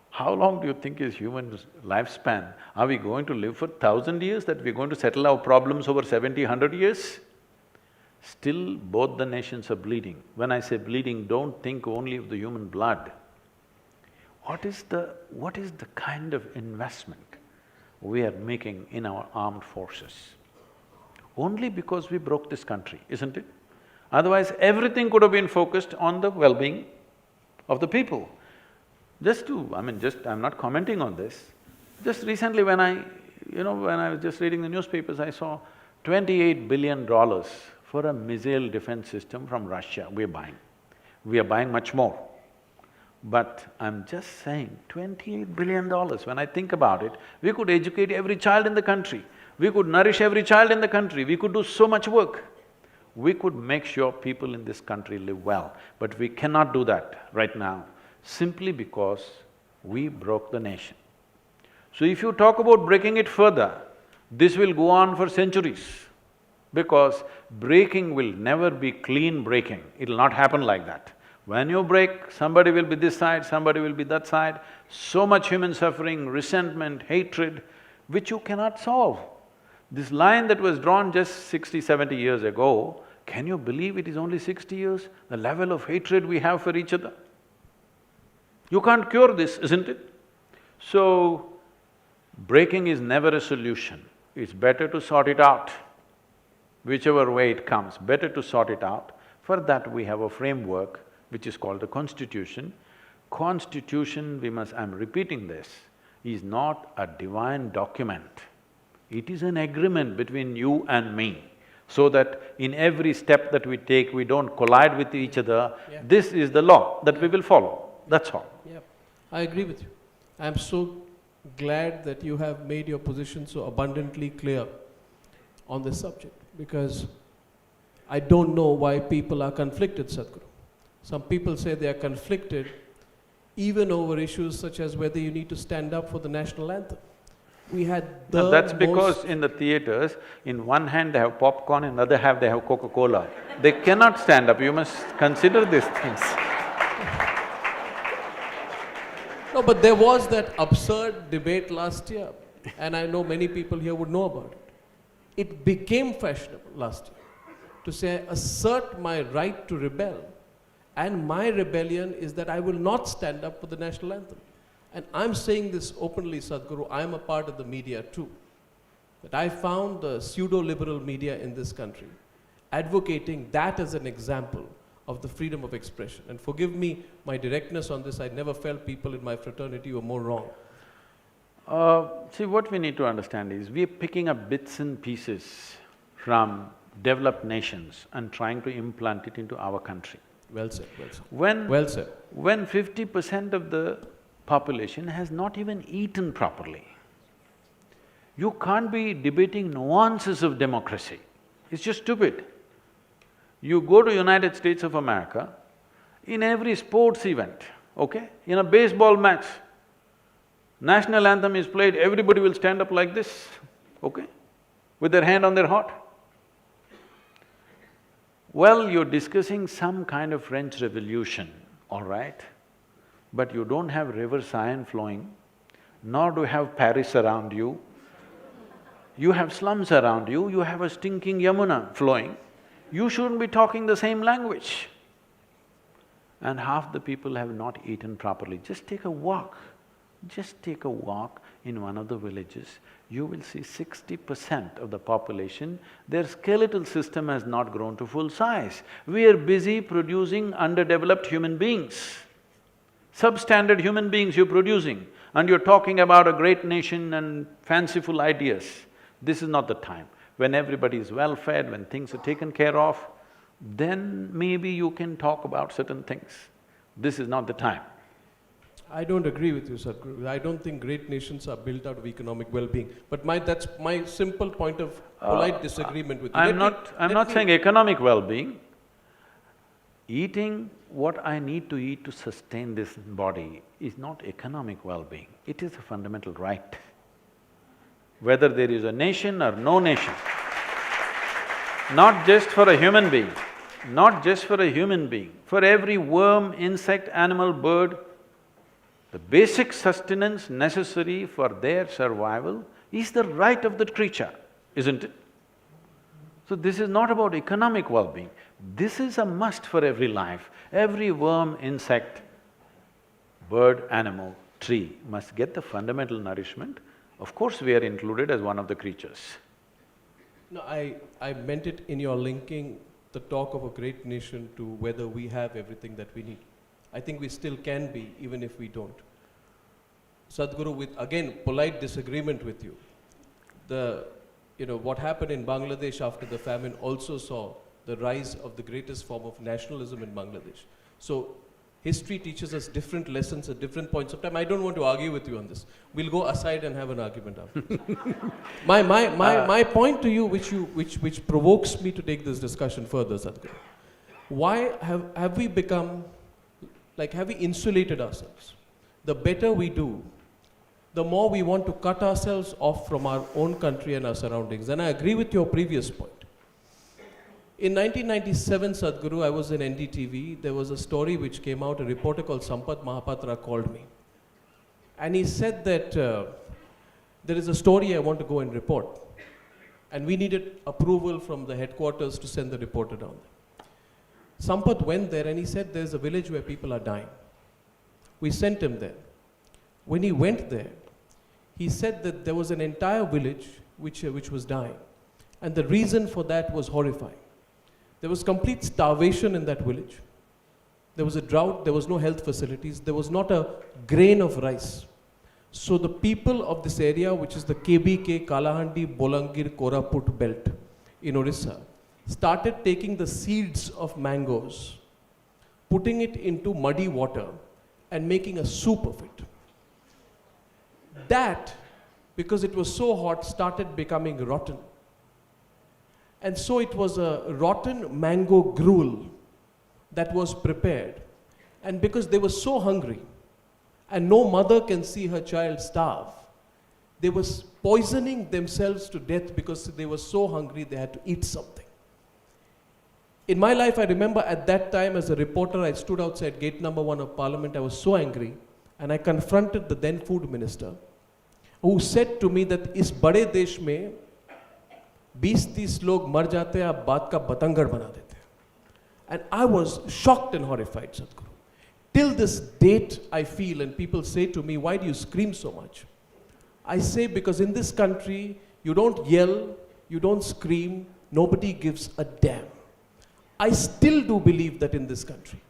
How long do you think is human lifespan? Are we going to live for 1,000 years, that we're going to settle our problems over 70, 100 years? Still, both the nations are bleeding. When I say bleeding, don't think only of the human blood. What is the kind of investment we are making in our armed forces? Only because we broke this country, isn't it? Otherwise, everything could have been focused on the well-being of the people. I'm not commenting on this. Just recently when I was just reading the newspapers, I saw $28 billion for a missile defense system from Russia we're buying. We are buying much more. But I'm just saying, $28 billion, when I think about it, we could educate every child in the country, we could nourish every child in the country, we could do so much work. we could make sure people in this country live well. But we cannot do that right now, simply because we broke the nation. So if you talk about breaking it further, this will go on for centuries, because breaking will never be clean breaking, it'll not happen like that. When you break, somebody will be this side, somebody will be that side, so much human suffering, resentment, hatred, which you cannot solve. This line that was drawn just 60, 70 years ago, can you believe it is only 60 years? The level of hatred we have for each other. You can't cure this, isn't it? So, breaking is never a solution. It's better to sort it out. Whichever way it comes, better to sort it out. For that we have a framework which is called the Constitution. Constitution, I'm repeating this, is not a divine document. It is an agreement between you and me, so that in every step that we take, we don't collide with each other. Yeah. This is the law that we will follow, that's all. Yeah, I agree with you. I'm so glad that you have made your position so abundantly clear on this subject, because I don't know why people are conflicted, Sadhguru. Some people say they are conflicted even over issues such as whether you need to stand up for the national anthem. We had the No, that's because in the theatres, in one hand they have popcorn, in the other hand they have Coca-Cola. They cannot stand up, you must consider these things. No, but there was that absurd debate last year, and I know many people here would know about it. It became fashionable last year to say, assert my right to rebel, and my rebellion is that I will not stand up for the national anthem. And I'm saying this openly, Sadhguru, I'm a part of the media too. That I found the pseudo-liberal media in this country advocating that as an example of the freedom of expression. And forgive me my directness on this, I never felt people in my fraternity were more wrong. See, what we need to understand is, we are picking up bits and pieces from developed nations and trying to implant it into our country. Well said, well said. When… Well said. When 50% of the population has not even eaten properly, you can't be debating nuances of democracy. It's just stupid. You go to United States of America, in every sports event, okay, in a baseball match, national anthem is played, everybody will stand up like this, okay, with their hand on their heart. Well, you're discussing some kind of French Revolution, all right, but you don't have River Seine flowing, nor do you have Paris around you. You have slums around you, you have a stinking Yamuna flowing. You shouldn't be talking the same language. And half the people have not eaten properly. Just take a walk. Just take a walk in one of the villages. You will see 60% of the population, their skeletal system has not grown to full size. We are busy producing underdeveloped human beings. Substandard human beings you're producing, and you're talking about a great nation and fanciful ideas. This is not the time. When everybody is well-fed, when things are taken care of, then maybe you can talk about certain things. This is not the time. I don't agree with you, Sadhguru. I don't think great nations are built out of economic well-being. But that's my simple point of polite disagreement with you. I'm not saying economic well-being. Eating what I need to eat to sustain this body is not economic well-being, it is a fundamental right. Whether there is a nation or no nation, not just for a human being, not just for a human being, for every worm, insect, animal, bird, the basic sustenance necessary for their survival is the right of that creature, isn't it? So this is not about economic well-being, this is a must for every life. Every worm, insect, bird, animal, tree must get the fundamental nourishment. Of course, we are included as one of the creatures. No, I meant it in your linking the talk of a great nation to whether we have everything that we need. I think we still can be, even if we don't. Sadhguru, with again, polite disagreement with you. What happened in Bangladesh after the famine also saw the rise of the greatest form of nationalism in Bangladesh. So, History teaches us different lessons at different points of time. I don't want to argue with you on this. We'll go aside and have an argument afterwards. My point to you, which provokes me to take this discussion further, Sadhguru. Why have we become, like, have we insulated ourselves? The better we do, the more we want to cut ourselves off from our own country and our surroundings. And I agree with your previous point. In 1997, Sadhguru, I was in NDTV. There was a story which came out, a reporter called Sampath Mahapatra called me. And he said that there is a story I want to go and report. And we needed approval from the headquarters to send the reporter down there. Sampath went there and he said there's a village where people are dying. We sent him there. When he went there, he said that there was an entire village which was dying. And the reason for that was horrifying. There was complete starvation in that village. There was a drought, there was no health facilities, there was not a grain of rice. So the people of this area, which is the KBK, Kalahandi, Bolangir, Koraput belt in Orissa, started taking the seeds of mangoes, putting it into muddy water and making a soup of it. That, because it was so hot, started becoming rotten. And so it was a rotten mango gruel that was prepared. And because they were so hungry, and no mother can see her child starve, they were poisoning themselves to death because they were so hungry they had to eat something. In my life, I remember at that time as a reporter, I stood outside gate number 1 of Parliament. I was so angry, and I confronted the then food minister, who said to me that इस बड़े देश में 20-30 लोग मर जाते हैं, आप बात का बतंगड़ बना देते हैं. And I was shocked and horrified, Sadhguru. Till this date, I feel, and people say to me, why do you scream so much? I say, because in this country, you don't yell, you don't scream, nobody gives a damn. I still do believe that in this country.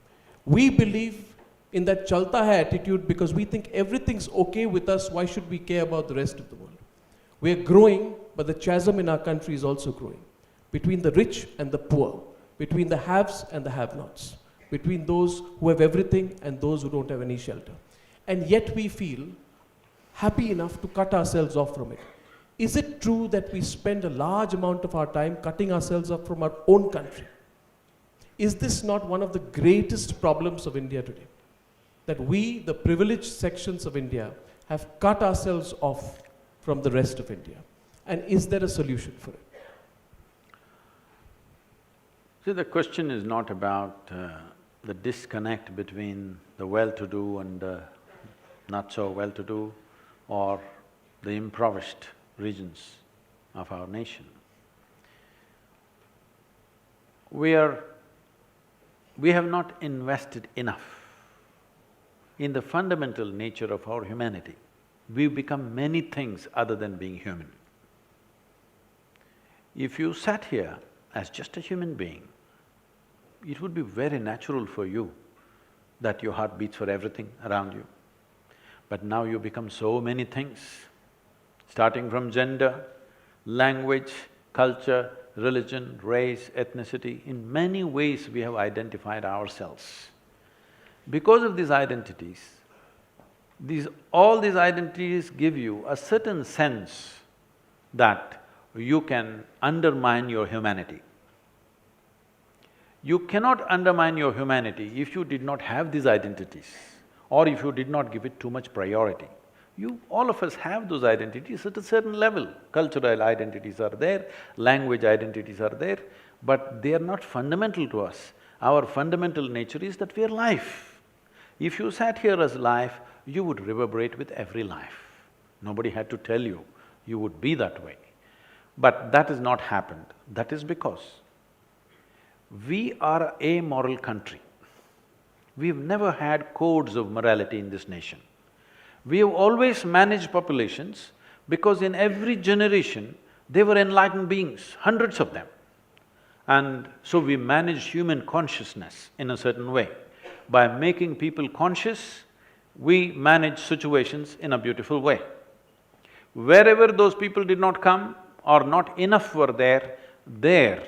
We believe in that chalta hai attitude because we think everything's okay with us, why should we care about the rest of the world? We're growing, but the chasm in our country is also growing. Between the rich and the poor, between the haves and the have-nots, between those who have everything and those who don't have any shelter. And yet we feel happy enough to cut ourselves off from it. Is it true that we spend a large amount of our time cutting ourselves off from our own country? Is this not one of the greatest problems of India today? That we, the privileged sections of India, have cut ourselves off from the rest of India. And is there a solution for it? See, the question is not about the disconnect between the well-to-do and the not-so-well-to-do or the impoverished regions of our nation. We have not invested enough in the fundamental nature of our humanity. We've become many things other than being human. If you sat here as just a human being, it would be very natural for you that your heart beats for everything around you. But now you become so many things, starting from gender, language, culture, religion, race, ethnicity. In many ways we have identified ourselves. Because of these identities, all these identities give you a certain sense that you can undermine your humanity. You cannot undermine your humanity if you did not have these identities or if you did not give it too much priority. All of us have those identities at a certain level. Cultural identities are there, language identities are there, but they are not fundamental to us. Our fundamental nature is that we are life. If you sat here as life, you would reverberate with every life. Nobody had to tell you, you would be that way. But that has not happened. That is because we are an amoral country. We've never had codes of morality in this nation. We have always managed populations because in every generation, they were enlightened beings, hundreds of them. And so we managed human consciousness in a certain way. By making people conscious, we manage situations in a beautiful way. Wherever those people did not come or not enough were there,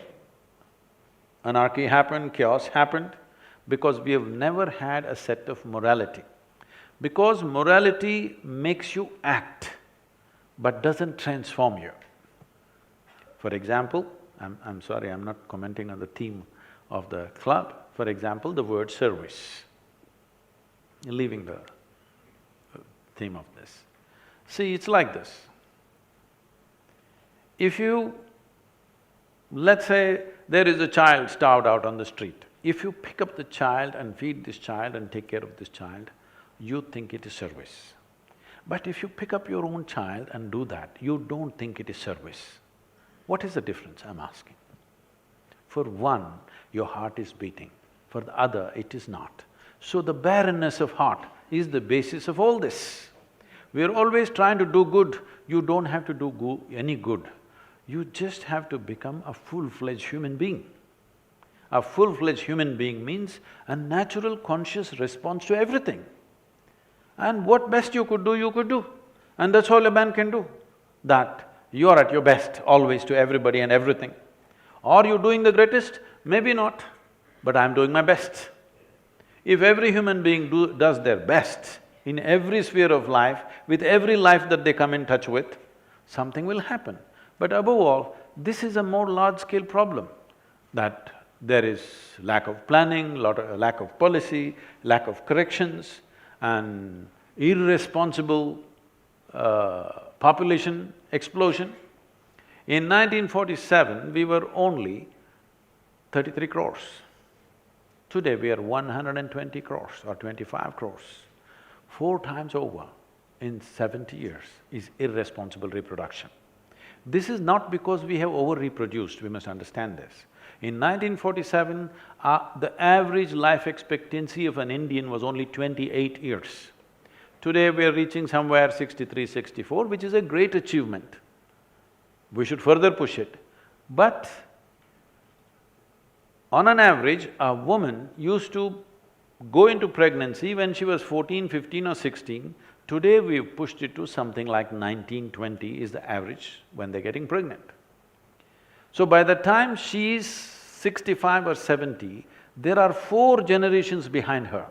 anarchy happened, chaos happened. because we have never had a set of morality. Because morality makes you act, but doesn't transform you. For example, I'm sorry, I'm not commenting on the theme of the club. For example, the word service. Leaving the theme of this. See, it's like this. If you… let's say there is a child starved out on the street. If you pick up the child and feed this child and take care of this child, you think it is service. But if you pick up your own child and do that, you don't think it is service. What is the difference, I'm asking? For one, your heart is beating, for the other, it is not. So the barrenness of heart is the basis of all this. We are always trying to do good. You don't have to do any good. You just have to become a full-fledged human being. A full-fledged human being means a natural conscious response to everything. And what best you could do. And that's all a man can do. That you're at your best always to everybody and everything. Are you doing the greatest? Maybe not, but I'm doing my best. If every human being does their best in every sphere of life, with every life that they come in touch with, something will happen. But above all, this is a more large-scale problem, that there is lack of planning, lack of policy, lack of corrections, and irresponsible population explosion. In 1947, we were only 33 crores. Today we are 120 crores or 25 crores. 4 times over in 70 years is irresponsible reproduction. This is not because we have over-reproduced, we must understand this. In 1947, the average life expectancy of an Indian was only 28 years. Today we are reaching somewhere 63, 64, which is a great achievement. We should further push it. But on an average, a woman used to go into pregnancy when she was 14, 15 or 16. Today we've pushed it to something like 19, 20 is the average when they're getting pregnant. So by the time she's 65 or 70, there are 4 generations behind her,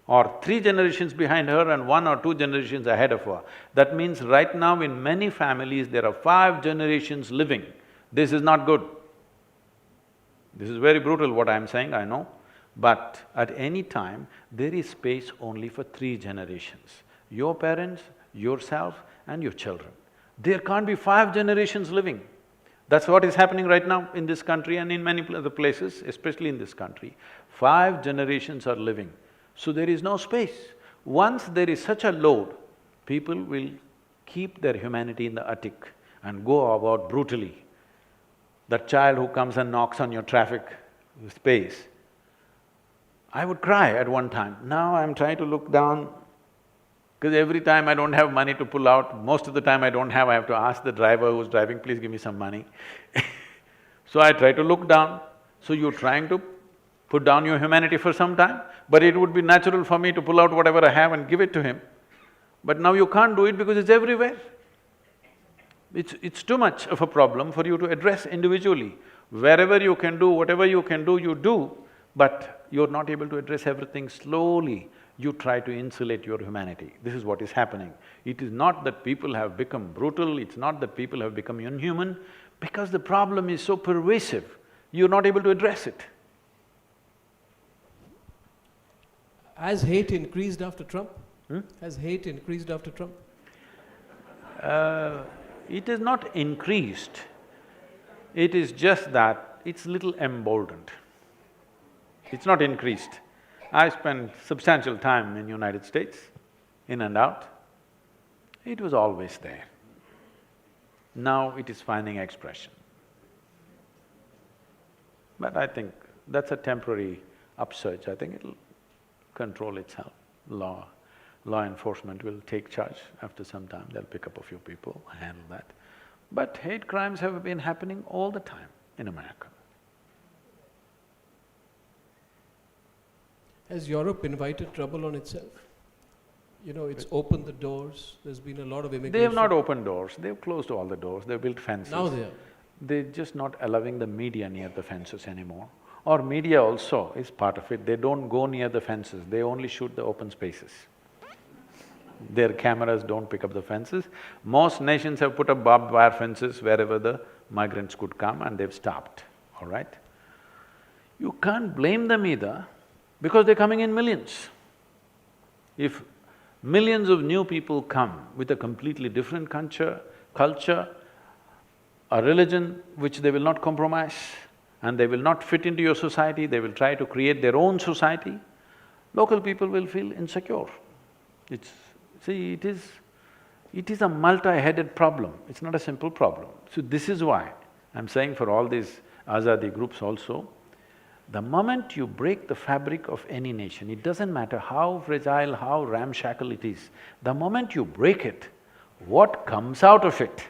or 3 generations behind her and 1 or 2 generations ahead of her. That means right now in many families there are 5 generations living. This is not good. This is very brutal what I'm saying, I know. But at any time, there is space only for 3 generations. Your parents, yourself and your children. There can't be 5 generations living. That's what is happening right now in this country and in many other places, especially in this country. 5 generations are living, so there is no space. Once there is such a load, people will keep their humanity in the attic and go about brutally. That child who comes and knocks on your traffic space, I would cry at one time. Now I'm trying to look down, because every time I don't have money to pull out, most of the time I don't have, I have to ask the driver who's driving, please give me some money. So I try to look down. So you're trying to put down your humanity for some time, but it would be natural for me to pull out whatever I have and give it to him. But now you can't do it because it's everywhere. It's too much of a problem for you to address individually. Wherever you can do, whatever you can do, you do, but you're not able to address everything slowly. You try to insulate your humanity. This is what is happening. It is not that people have become brutal, it's not that people have become inhuman, because the problem is so pervasive, you're not able to address it. Has hate increased after Trump? Has hate increased after Trump? It is not increased, it is just that it's little emboldened. It's not increased. I spent substantial time in United States, in and out. It was always there. Now it is finding expression. But I think that's a temporary upsurge, I think it'll control itself. Law enforcement will take charge after some time, they'll pick up a few people, handle that. But hate crimes have been happening all the time in America. Has Europe invited trouble on itself? You know, it's opened the doors, there's been a lot of immigration. They have not opened doors, they've closed all the doors, they've built fences. Now they are. They're just not allowing the media near the fences anymore. Or media also is part of it. They don't go near the fences, they only shoot the open spaces. Their cameras don't pick up the fences. Most nations have put up barbed wire fences wherever the migrants could come and they've stopped, all right? You can't blame them either because they're coming in millions. If millions of new people come with a completely different culture, a religion which they will not compromise, and they will not fit into your society, they will try to create their own society, local people will feel insecure. It is a multi-headed problem, it's not a simple problem. So this is why I'm saying for all these Azadi groups also, the moment you break the fabric of any nation, it doesn't matter how fragile, how ramshackle it is, the moment you break it, what comes out of it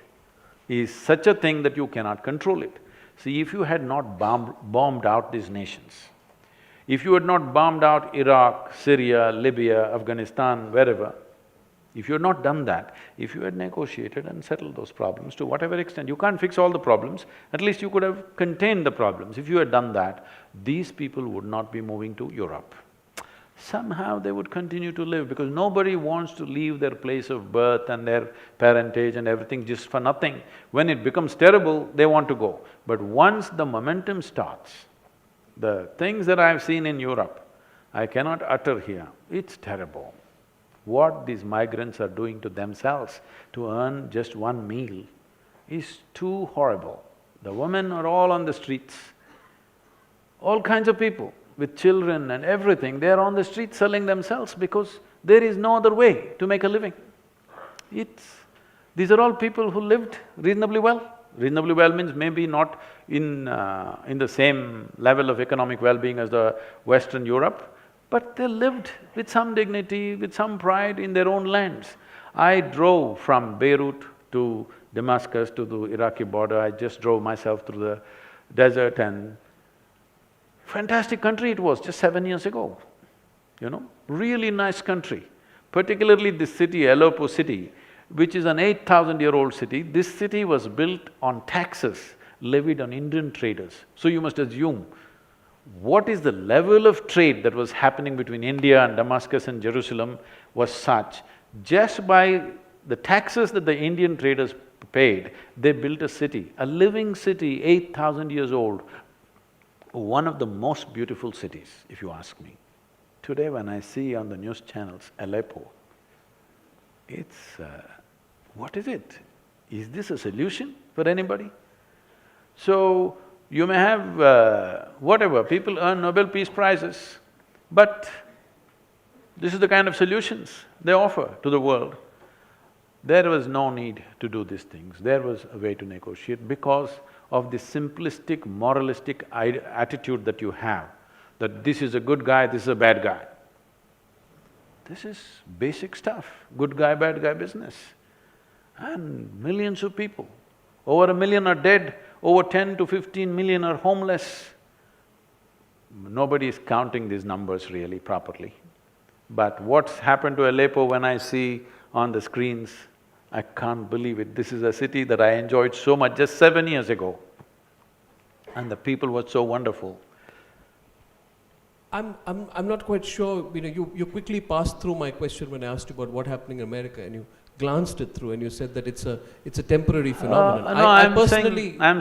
is such a thing that you cannot control it. See, if you had not bombed out these nations, if you had not bombed out Iraq, Syria, Libya, Afghanistan, wherever, if you had not done that, if you had negotiated and settled those problems to whatever extent, you can't fix all the problems, at least you could have contained the problems. If you had done that, these people would not be moving to Europe. Somehow they would continue to live because nobody wants to leave their place of birth and their parentage and everything just for nothing. When it becomes terrible, they want to go. But once the momentum starts, the things that I've seen in Europe, I cannot utter here, it's terrible. What these migrants are doing to themselves to earn just one meal is too horrible. The women are all on the streets, all kinds of people with children and everything, they're on the streets selling themselves because there is no other way to make a living. These are all people who lived reasonably well. Reasonably well means maybe not in the same level of economic well-being as the Western Europe, but they lived with some dignity, with some pride in their own lands. I drove from Beirut to Damascus to the Iraqi border, I just drove myself through the desert and fantastic country it was just 7 years ago, you know, really nice country. Particularly this city, Aleppo city, which is an 8,000-year-old city, this city was built on taxes levied on Indian traders. So you must assume, what is the level of trade that was happening between India and Damascus and Jerusalem was such, just by the taxes that the Indian traders paid, they built a city, a living city, 8,000 years old, one of the most beautiful cities, if you ask me. Today when I see on the news channels Aleppo, what is it? Is this a solution for anybody? So, you may have whatever, people earn Nobel Peace Prizes, but this is the kind of solutions they offer to the world. There was no need to do these things, there was a way to negotiate because of the simplistic, moralistic attitude that you have, that this is a good guy, this is a bad guy. This is basic stuff, good guy, bad guy business. And millions of people, over 1 million are dead, over 10 to 15 million are homeless. Nobody is counting these numbers really properly. But what's happened to Aleppo when I see on the screens, I can't believe it. This is a city that I enjoyed so much just 7 years ago. And the people were so wonderful. I'm not quite sure, you quickly passed through my question when I asked you about what happening in America, and you glanced it through and you said that it's a temporary phenomenon. No, I'm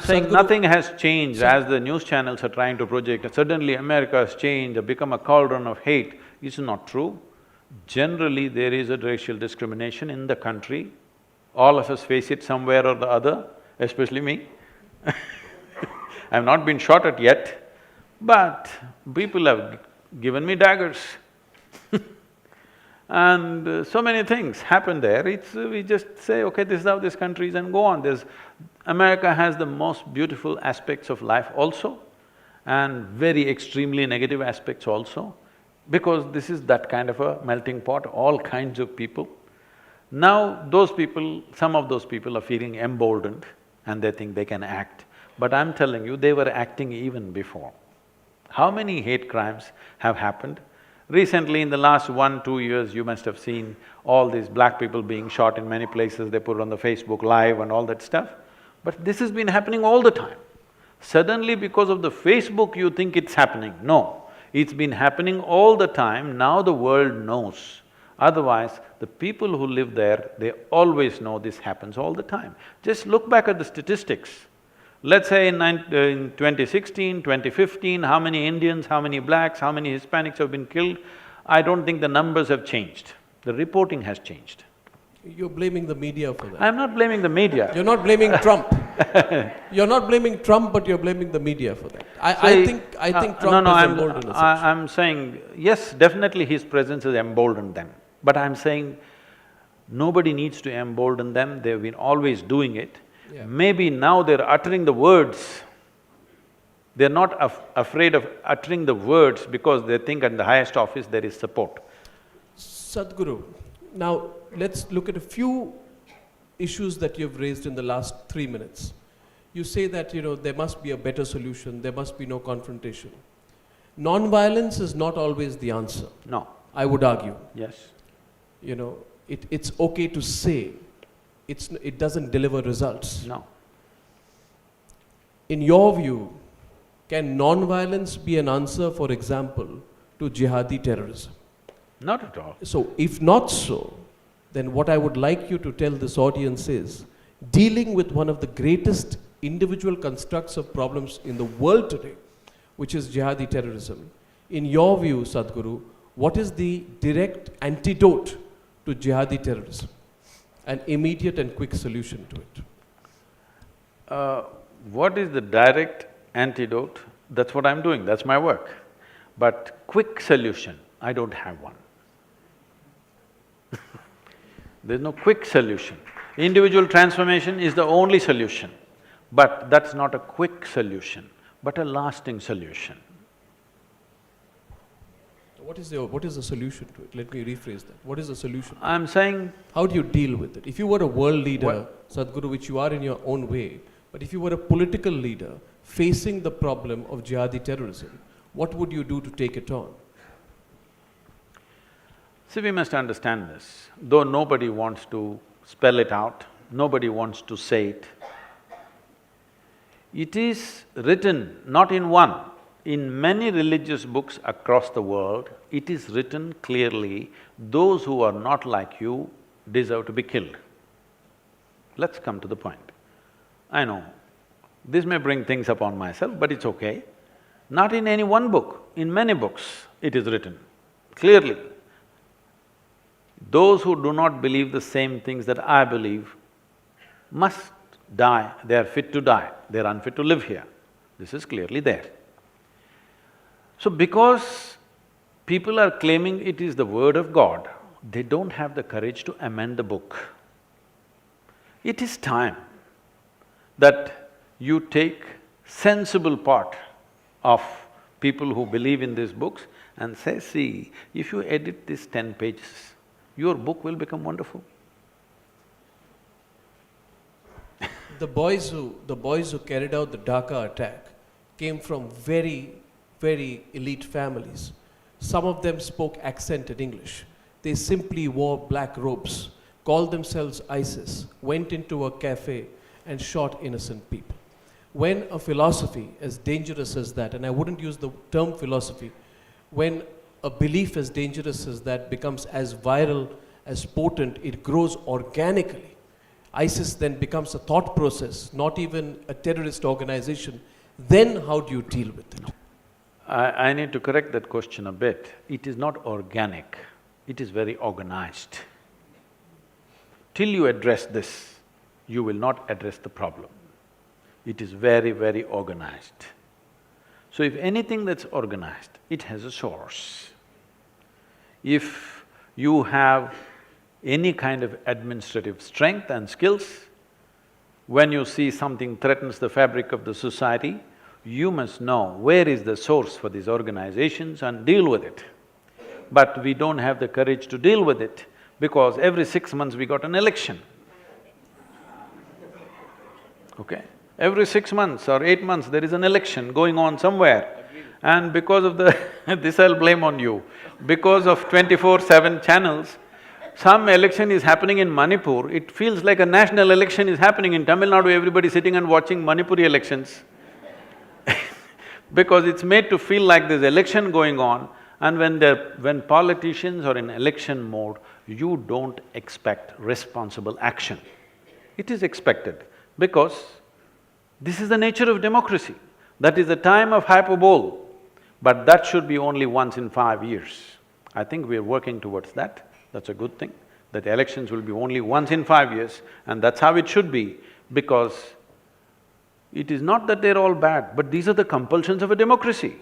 saying Sadhguru, nothing has changed as the news channels are trying to project. Suddenly America has changed, become a cauldron of hate. It's not true. Generally, there is a racial discrimination in the country. All of us face it somewhere or the other, especially me. I've not been shot at yet, but people have given me daggers. And so many things happen there, we just say, okay, this is how this country is and go on. America has the most beautiful aspects of life also and very extremely negative aspects also, because this is that kind of a melting pot, all kinds of people. Now those people, some of those people are feeling emboldened and they think they can act. But I'm telling you, they were acting even before. How many hate crimes have happened? Recently, in the last 1-2 years, you must have seen all these black people being shot in many places, they put it on the Facebook Live and all that stuff. But this has been happening all the time. Suddenly because of the Facebook you think it's happening. No, it's been happening all the time, now the world knows. Otherwise, the people who live there, they always know this happens all the time. Just look back at the statistics. Let's say in 2016, 2015, how many Indians, how many blacks, how many Hispanics have been killed? I don't think the numbers have changed. The reporting has changed. You're blaming the media for that. I'm not blaming the media. You're not blaming Trump. You're not blaming Trump, but you're blaming the media for that. I think Trump is emboldened us. I'm saying, yes, definitely his presence has emboldened them. But I'm saying, nobody needs to embolden them, they've been always doing it. Yeah. Maybe now they're uttering the words. They're not afraid of uttering the words because they think at the highest office there is support. Sadhguru, now let's look at a few issues that you've raised in the last 3 minutes. You say that, there must be a better solution, there must be no confrontation. Non-violence is not always the answer. No. I would argue. Yes. It's okay to say, it doesn't deliver results. No. In your view, can non-violence be an answer, for example, to jihadi terrorism? Not at all. So, if not so, then what I would like you to tell this audience is, dealing with one of the greatest individual constructs of problems in the world today, which is jihadi terrorism, in your view, Sadhguru, what is the direct antidote to jihadi terrorism? An immediate and quick solution to it. What is the direct antidote? That's what I'm doing, that's my work. But quick solution, I don't have one. There's no quick solution. Individual transformation is the only solution, but that's not a quick solution, but a lasting solution. What is the solution to it? Let me rephrase that. What is the solution? I'm saying… How do you deal with it? If you were a world leader, Sadhguru, which you are in your own way, but if you were a political leader facing the problem of jihadi terrorism, what would you do to take it on? See, we must understand this. Though nobody wants to spell it out, nobody wants to say it, it is written not in one, in many religious books across the world, it is written clearly, those who are not like you deserve to be killed. Let's come to the point. I know, this may bring things upon myself, but it's okay. Not in any one book, in many books it is written clearly. Those who do not believe the same things that I believe must die, they are fit to die, they are unfit to live here. This is clearly there. So because people are claiming it is the word of God, they don't have the courage to amend the book. It is time that you take sensible part of people who believe in these books and say, see, if you edit these 10 pages, your book will become wonderful. The boys who carried out the Dhaka attack came from very elite families. Some of them spoke accented English. They simply wore black robes, called themselves ISIS, went into a cafe and shot innocent people. When a philosophy as dangerous as that, and I wouldn't use the term philosophy, when a belief as dangerous as that becomes as viral, as potent, it grows organically. ISIS then becomes a thought process, not even a terrorist organization. Then how do you deal with it? I need to correct that question a bit. It is not organic, it is very organized. Till you address this, you will not address the problem. It is very organized. So if anything that's organized, it has a source. If you have any kind of administrative strength and skills, when you see something threatens the fabric of the society, you must know where is the source for these organizations and deal with it. But we don't have the courage to deal with it because every 6 months we got an election. Okay? Every 6 months or 8 months there is an election going on somewhere. And because of the this I'll blame on you, because of 24/7 channels, some election is happening in Manipur, it feels like a national election is happening in Tamil Nadu, everybody sitting and watching Manipuri elections. because it's made to feel like there's election going on, and when politicians are in election mode, you don't expect responsible action. It is expected because this is the nature of democracy. That is the time of hyperbole, but that should be only once in 5 years. I think we're working towards that. That's a good thing, that elections will be only once in 5 years, and that's how it should be, because it is not that they're all bad, but these are the compulsions of a democracy.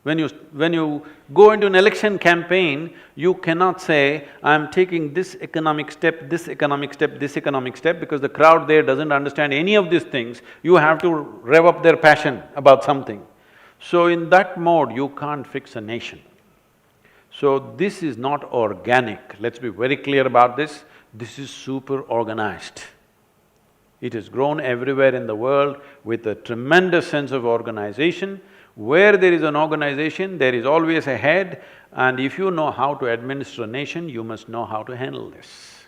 When you go into an election campaign, you cannot say, I'm taking this economic step, this economic step, this economic step, because the crowd there doesn't understand any of these things. You have to rev up their passion about something. So in that mode, you can't fix a nation. So this is not organic, let's be very clear about this. This is super organized. It has grown everywhere in the world with a tremendous sense of organization. Where there is an organization, there is always a head, and if you know how to administer a nation, you must know how to handle this.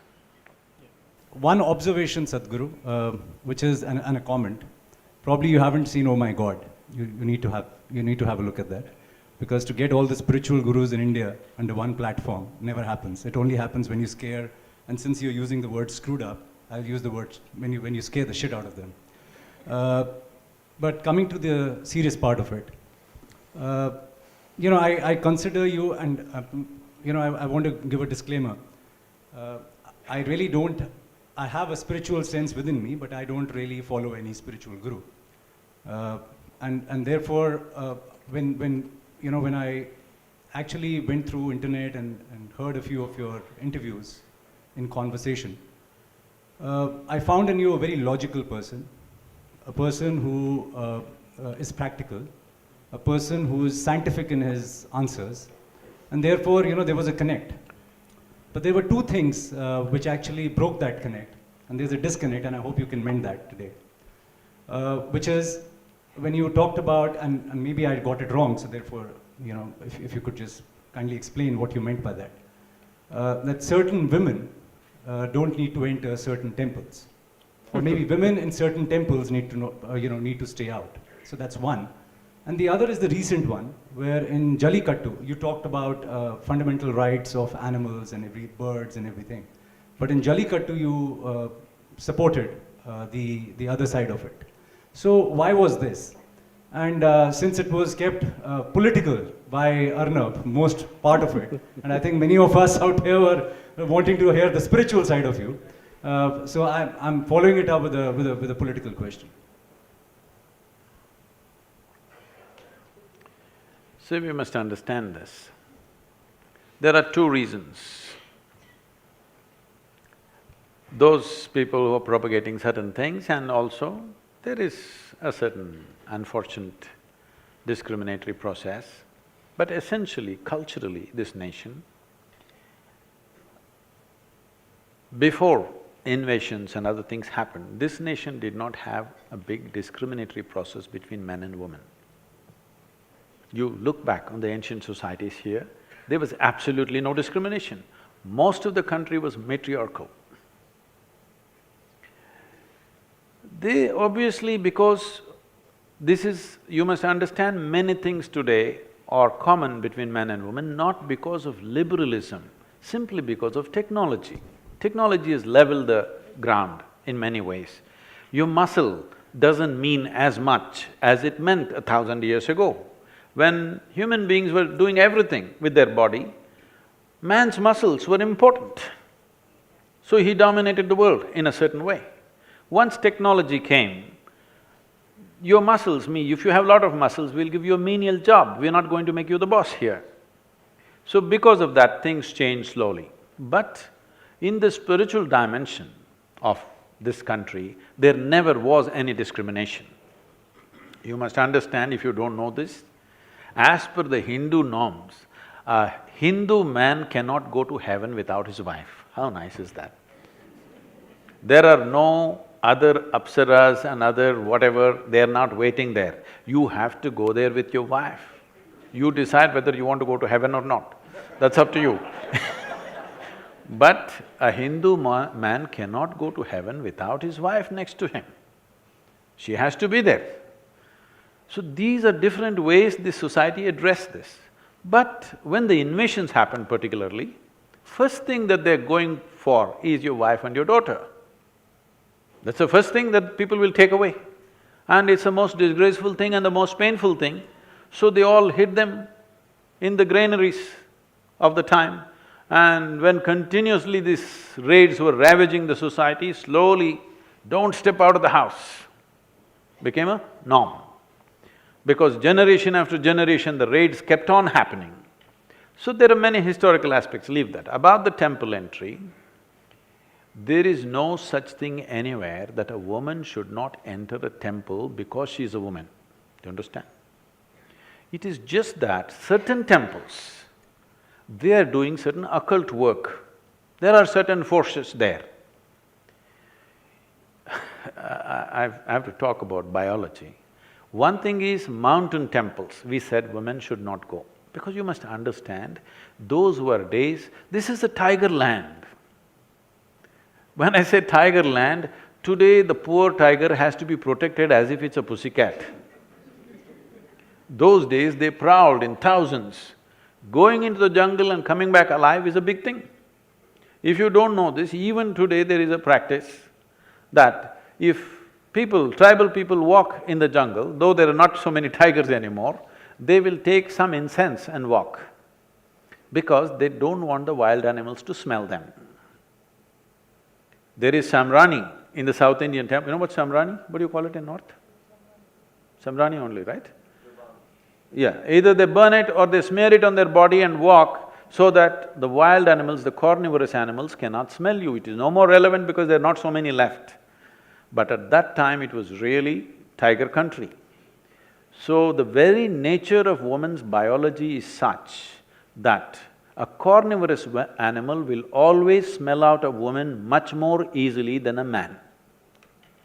One observation, Sadhguru, which is and a comment. Probably you haven't seen Oh My God. You need to have a look at that. Because to get all the spiritual gurus in India under one platform never happens. It only happens when you scare, and since you're using the word screwed up, I'll use the word when you scare the shit out of them. But coming to the serious part of it, I consider you, and I want to give a disclaimer. I really don't. I have a spiritual sense within me, but I don't really follow any spiritual guru. And therefore, when I actually went through internet and heard a few of your interviews in conversation, I found in you a very logical person. A person who is practical, a person who is scientific in his answers, and therefore, there was a connect. But there were two things which actually broke that connect, and there's a disconnect, and I hope you can mend that today. Which is, when you talked about, and maybe I got it wrong, so therefore, if you could just kindly explain what you meant by that. That certain women don't need to enter certain temples. Or maybe women in certain temples need to need to stay out. So that's one. And the other is the recent one, where in Jallikattu, you talked about fundamental rights of animals and birds and everything. But in Jallikattu, you supported the other side of it. So why was this? And since it was kept political by Arnab, most part of it, and I think many of us out here were wanting to hear the spiritual side of you, so I'm following it up with a political question. So we must understand this. There are two reasons. Those people who are propagating certain things, and also there is a certain unfortunate discriminatory process. But essentially, culturally, this nation, before invasions and other things happened, this nation did not have a big discriminatory process between men and women. You look back on the ancient societies here, there was absolutely no discrimination. Most of the country was matriarchal. They obviously, because this is… you must understand, many things today are common between men and women, not because of liberalism, simply because of technology. Technology has leveled the ground in many ways. Your muscle doesn't mean as much as it meant 1,000 years ago. When human beings were doing everything with their body, man's muscles were important. So he dominated the world in a certain way. Once technology came, your muscles, if you have a lot of muscles, we'll give you a menial job, we're not going to make you the boss here. So because of that, things changed slowly. But in the spiritual dimension of this country, there never was any discrimination. You must understand, if you don't know this, as per the Hindu norms, a Hindu man cannot go to heaven without his wife. How nice is that? There are no other apsaras and other whatever, they're not waiting there. You have to go there with your wife. You decide whether you want to go to heaven or not, that's up to you. But a Hindu man cannot go to heaven without his wife next to him. She has to be there. So these are different ways this society addressed this. But when the invasions happen particularly, first thing that they're going for is your wife and your daughter. That's the first thing that people will take away. And it's the most disgraceful thing and the most painful thing. So they all hid them in the granaries of the time. And when continuously these raids were ravaging the society, slowly, don't step out of the house became a norm. Because generation after generation, the raids kept on happening. So there are many historical aspects, leave that. About the temple entry, there is no such thing anywhere that a woman should not enter a temple because she is a woman. Do you understand? It is just that certain temples, they are doing certain occult work. There are certain forces there. I have to talk about biology. One thing is mountain temples, we said women should not go. Because you must understand, those were days, this is a tiger land. When I say tiger land, today the poor tiger has to be protected as if it's a pussycat. Those days they prowled in thousands. Going into the jungle and coming back alive is a big thing. If you don't know this, even today there is a practice that if tribal people walk in the jungle, though there are not so many tigers anymore, they will take some incense and walk because they don't want the wild animals to smell them. There is Samrani in the South Indian temple. You know what Samrani? What do you call it in North? Samrani only, right? Yeah, either they burn it or they smear it on their body and walk so that the wild animals, the carnivorous animals cannot smell you. It is no more relevant because there are not so many left. But at that time it was really tiger country. So the very nature of woman's biology is such that a carnivorous animal will always smell out a woman much more easily than a man.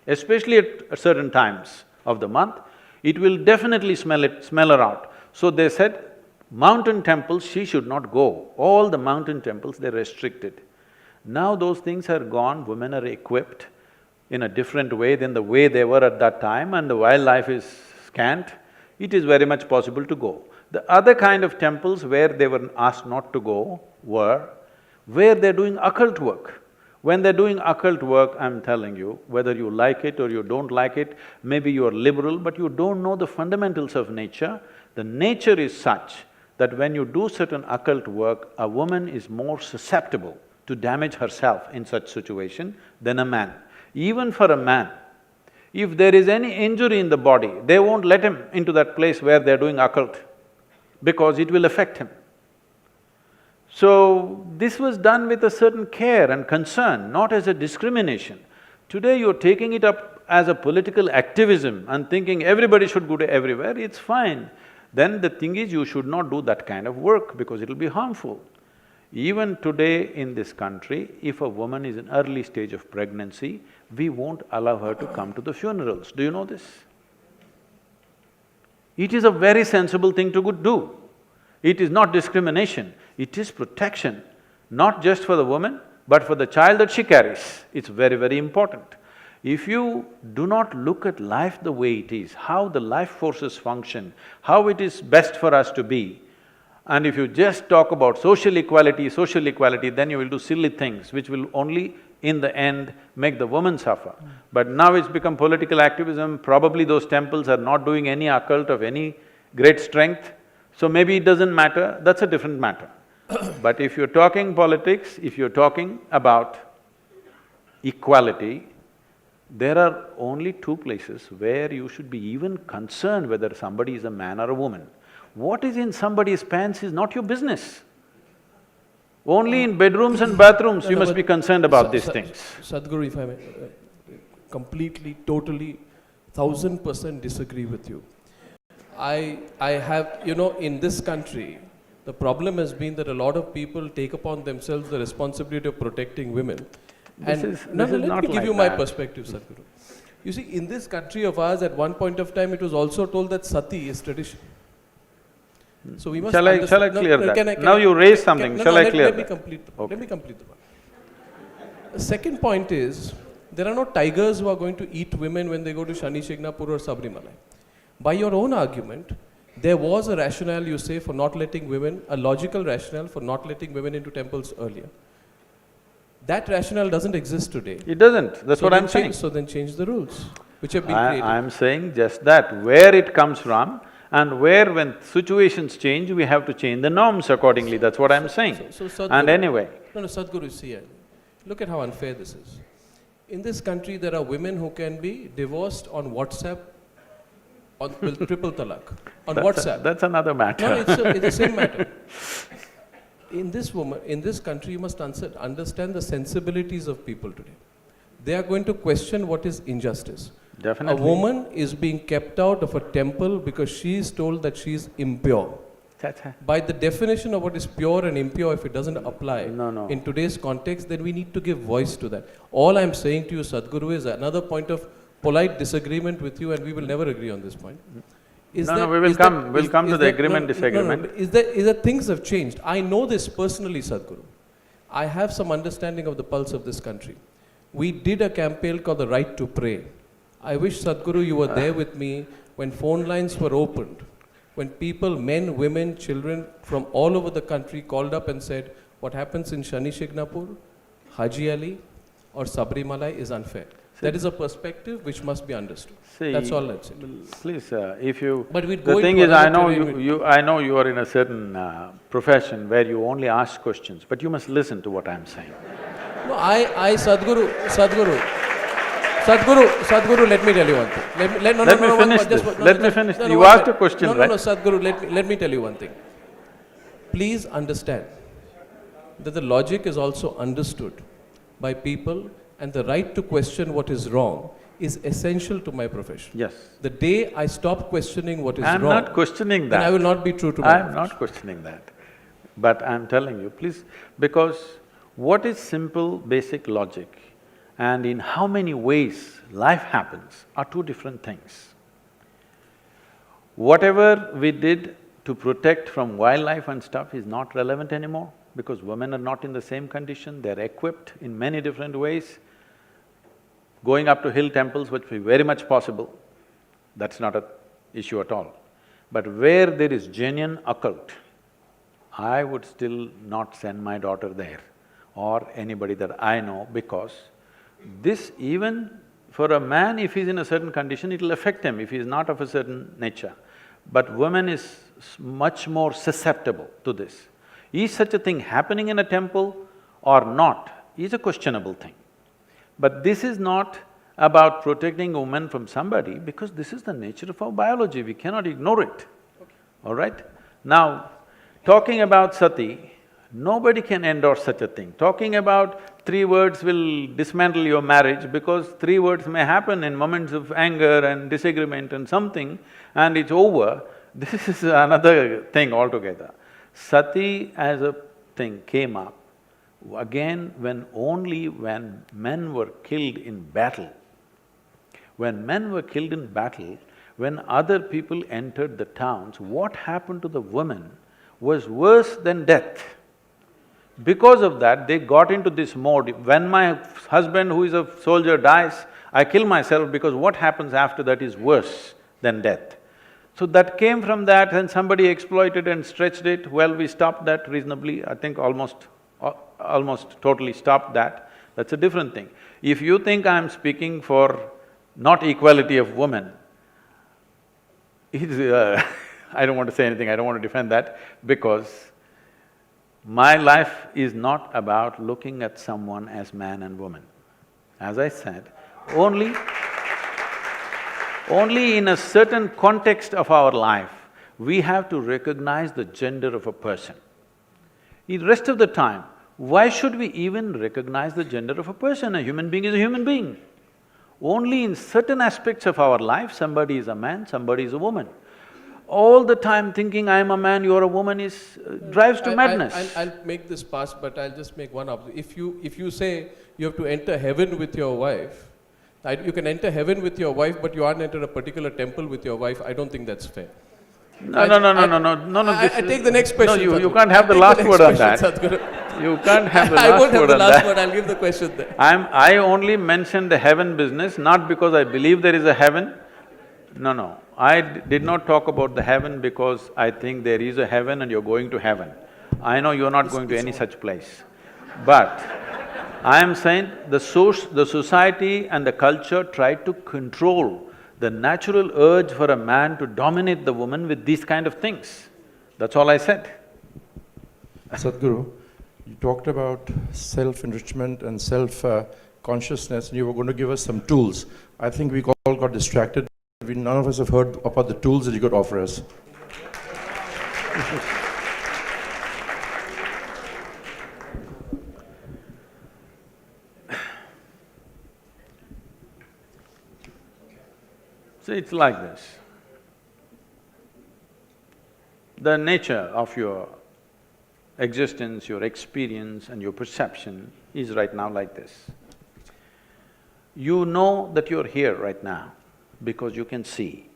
Especially at certain times of the month, it will definitely smell her out. So they said, mountain temples she should not go. All the mountain temples, they're restricted. Now those things are gone, women are equipped in a different way than the way they were at that time, and the wildlife is scant, it is very much possible to go. The other kind of temples where they were asked not to go were where they're doing occult work. When they're doing occult work, I'm telling you, whether you like it or you don't like it, maybe you are liberal, but you don't know the fundamentals of nature. The nature is such that when you do certain occult work, a woman is more susceptible to damage herself in such situation than a man. Even for a man, if there is any injury in the body, they won't let him into that place where they're doing occult because it will affect him. So, this was done with a certain care and concern, not as a discrimination. Today you're taking it up as a political activism and thinking everybody should go to everywhere, it's fine. Then the thing is, you should not do that kind of work because it'll be harmful. Even today in this country, if a woman is in early stage of pregnancy, we won't allow her to come to the funerals. Do you know this? It is a very sensible thing to do. It is not discrimination, it is protection, not just for the woman, but for the child that she carries. It's very, very important. If you do not look at life the way it is, how the life forces function, how it is best for us to be, and if you just talk about social equality, then you will do silly things which will only, in the end, make the woman suffer. But now it's become political activism, probably those temples are not doing any occult of any great strength, so maybe it doesn't matter, that's a different matter. But if you're talking politics, if you're talking about equality, there are only two places where you should be even concerned whether somebody is a man or a woman. What is in somebody's pants is not your business. Only in bedrooms and bathrooms you must be concerned about these things. Sadhguru, if I may, completely, totally, 1000% disagree with you. I have… in this country, the problem has been that a lot of people take upon themselves the responsibility of protecting women. Let me give you my perspective, Sadhguru. You see, in this country of ours, at one point of time, it was also told that sati is tradition. So we must… Shall I clear that? Now you raise something, shall I clear that? Let me complete the point. Let me complete the point. The second point is, there are no tigers who are going to eat women when they go to Shani Shignapur or Sabrimala. By your own argument, there was a rationale, you say, for not letting women, a logical rationale for not letting women into temples earlier. That rationale doesn't exist today. It doesn't, that's what I'm saying. So then change the rules, which have been created. I'm saying just that, where it comes from and where when situations change, we have to change the norms accordingly, that's what I'm saying. So Sadhguru, And anyway… No, Sadhguru, see, look at how unfair this is. In this country, there are women who can be divorced on WhatsApp with triple talaq, on WhatsApp. That's another matter. No, it's the same matter. In this country, you must understand the sensibilities of people today. They are going to question what is injustice. Definitely. A woman is being kept out of a temple because she is told that she is impure. By the definition of what is pure and impure, if it doesn't apply in today's context, then we need to give voice to that. All I'm saying to you, Sadhguru, is another point of polite disagreement with you, and we will never agree on this point. We'll come to the agreement, disagreement. Is that things have changed? I know this personally, Sadhguru. I have some understanding of the pulse of this country. We did a campaign called the Right to Pray. I wish, Sadhguru, you were there with me when phone lines were opened, when people, men, women, children from all over the country called up and said, what happens in Shani Shignapur, Haji Ali or Sabarimala is unfair. That is a perspective which must be understood. See, that's all I'd say. Please, if you… But we'd go the thing into is, another I know you are in a certain profession where you only ask questions, but you must listen to what I'm saying. No, Sadhguru, let me tell you one thing. Let me finish. You asked a question, right? No, Sadhguru, let me tell you one thing. Please understand that the logic is also understood by people, and the right to question what is wrong is essential to my profession. Yes. The day I stop questioning what is I'm wrong… not questioning that. Then I will not be true to my profession. I'm not questioning that. But I'm telling you, please, because what is simple, basic logic and in how many ways life happens are two different things. Whatever we did to protect from wildlife and stuff is not relevant anymore because women are not in the same condition, they're equipped in many different ways. Going up to hill temples would be very much possible, that's not an issue at all. But where there is genuine occult, I would still not send my daughter there or anybody that I know, because this, even for a man, if he's in a certain condition, it'll affect him if he's not of a certain nature. But woman is much more susceptible to this. Is such a thing happening in a temple or not is a questionable thing. But this is not about protecting a woman from somebody, because this is the nature of our biology, we cannot ignore it, all right? Now, talking about sati, nobody can endorse such a thing. Talking about 3 words will dismantle your marriage because 3 words may happen in moments of anger and disagreement and something and it's over, this is another thing altogether. Sati as a thing came up again when men were killed in battle. When men were killed in battle, when other people entered the towns, what happened to the women was worse than death. Because of that, they got into this mode, when my husband who is a soldier dies, I kill myself because what happens after that is worse than death. So that came from that and somebody exploited and stretched it, well, we stopped that reasonably, I think almost totally stopped that, that's a different thing. If you think I'm speaking for not equality of women, I don't want to say anything, I don't want to defend that, because my life is not about looking at someone as man and woman. As I said, only in a certain context of our life, we have to recognize the gender of a person. The rest of the time, why should we even recognize the gender of a person? A human being is a human being. Only in certain aspects of our life, somebody is a man, somebody is a woman. All the time thinking, I am a man, you are a woman drives to madness. I'll make this pass, but I'll just make one observation. If you say you have to enter heaven with your wife, you can enter heaven with your wife, but you aren't enter a particular temple with your wife, I don't think that's fair. No. I take the next question. No, you can't have the last word on that. You can't have the last word on that. I won't have the last word, I'll give the question there. I only mentioned the heaven business, not because I believe there is a heaven. No. did not talk about the heaven because I think there is a heaven and you're going to heaven. I know you're not going to any such place. But I am saying the society and the culture tried to control the natural urge for a man to dominate the woman with these kind of things. That's all I said. Sadhguru, you talked about self-enrichment and self-consciousness, and you were going to give us some tools. I think we all got distracted. None of us have heard about the tools that you could offer us. So it's like this. The nature of your existence, your experience and your perception is right now like this. You know that you're here right now because you can see,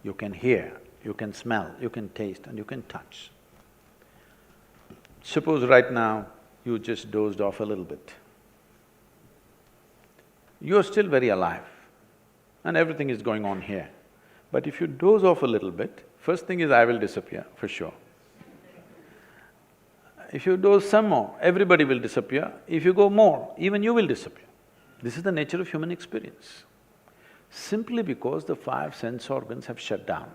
you can hear, you can smell, you can taste and you can touch. Suppose right now you just dozed off a little bit. You're still very alive and everything is going on here. But if you doze off a little bit, first thing is I will disappear, for sure. If you doze some more, everybody will disappear. If you go more, even you will disappear. This is the nature of human experience. Simply because the five sense organs have shut down.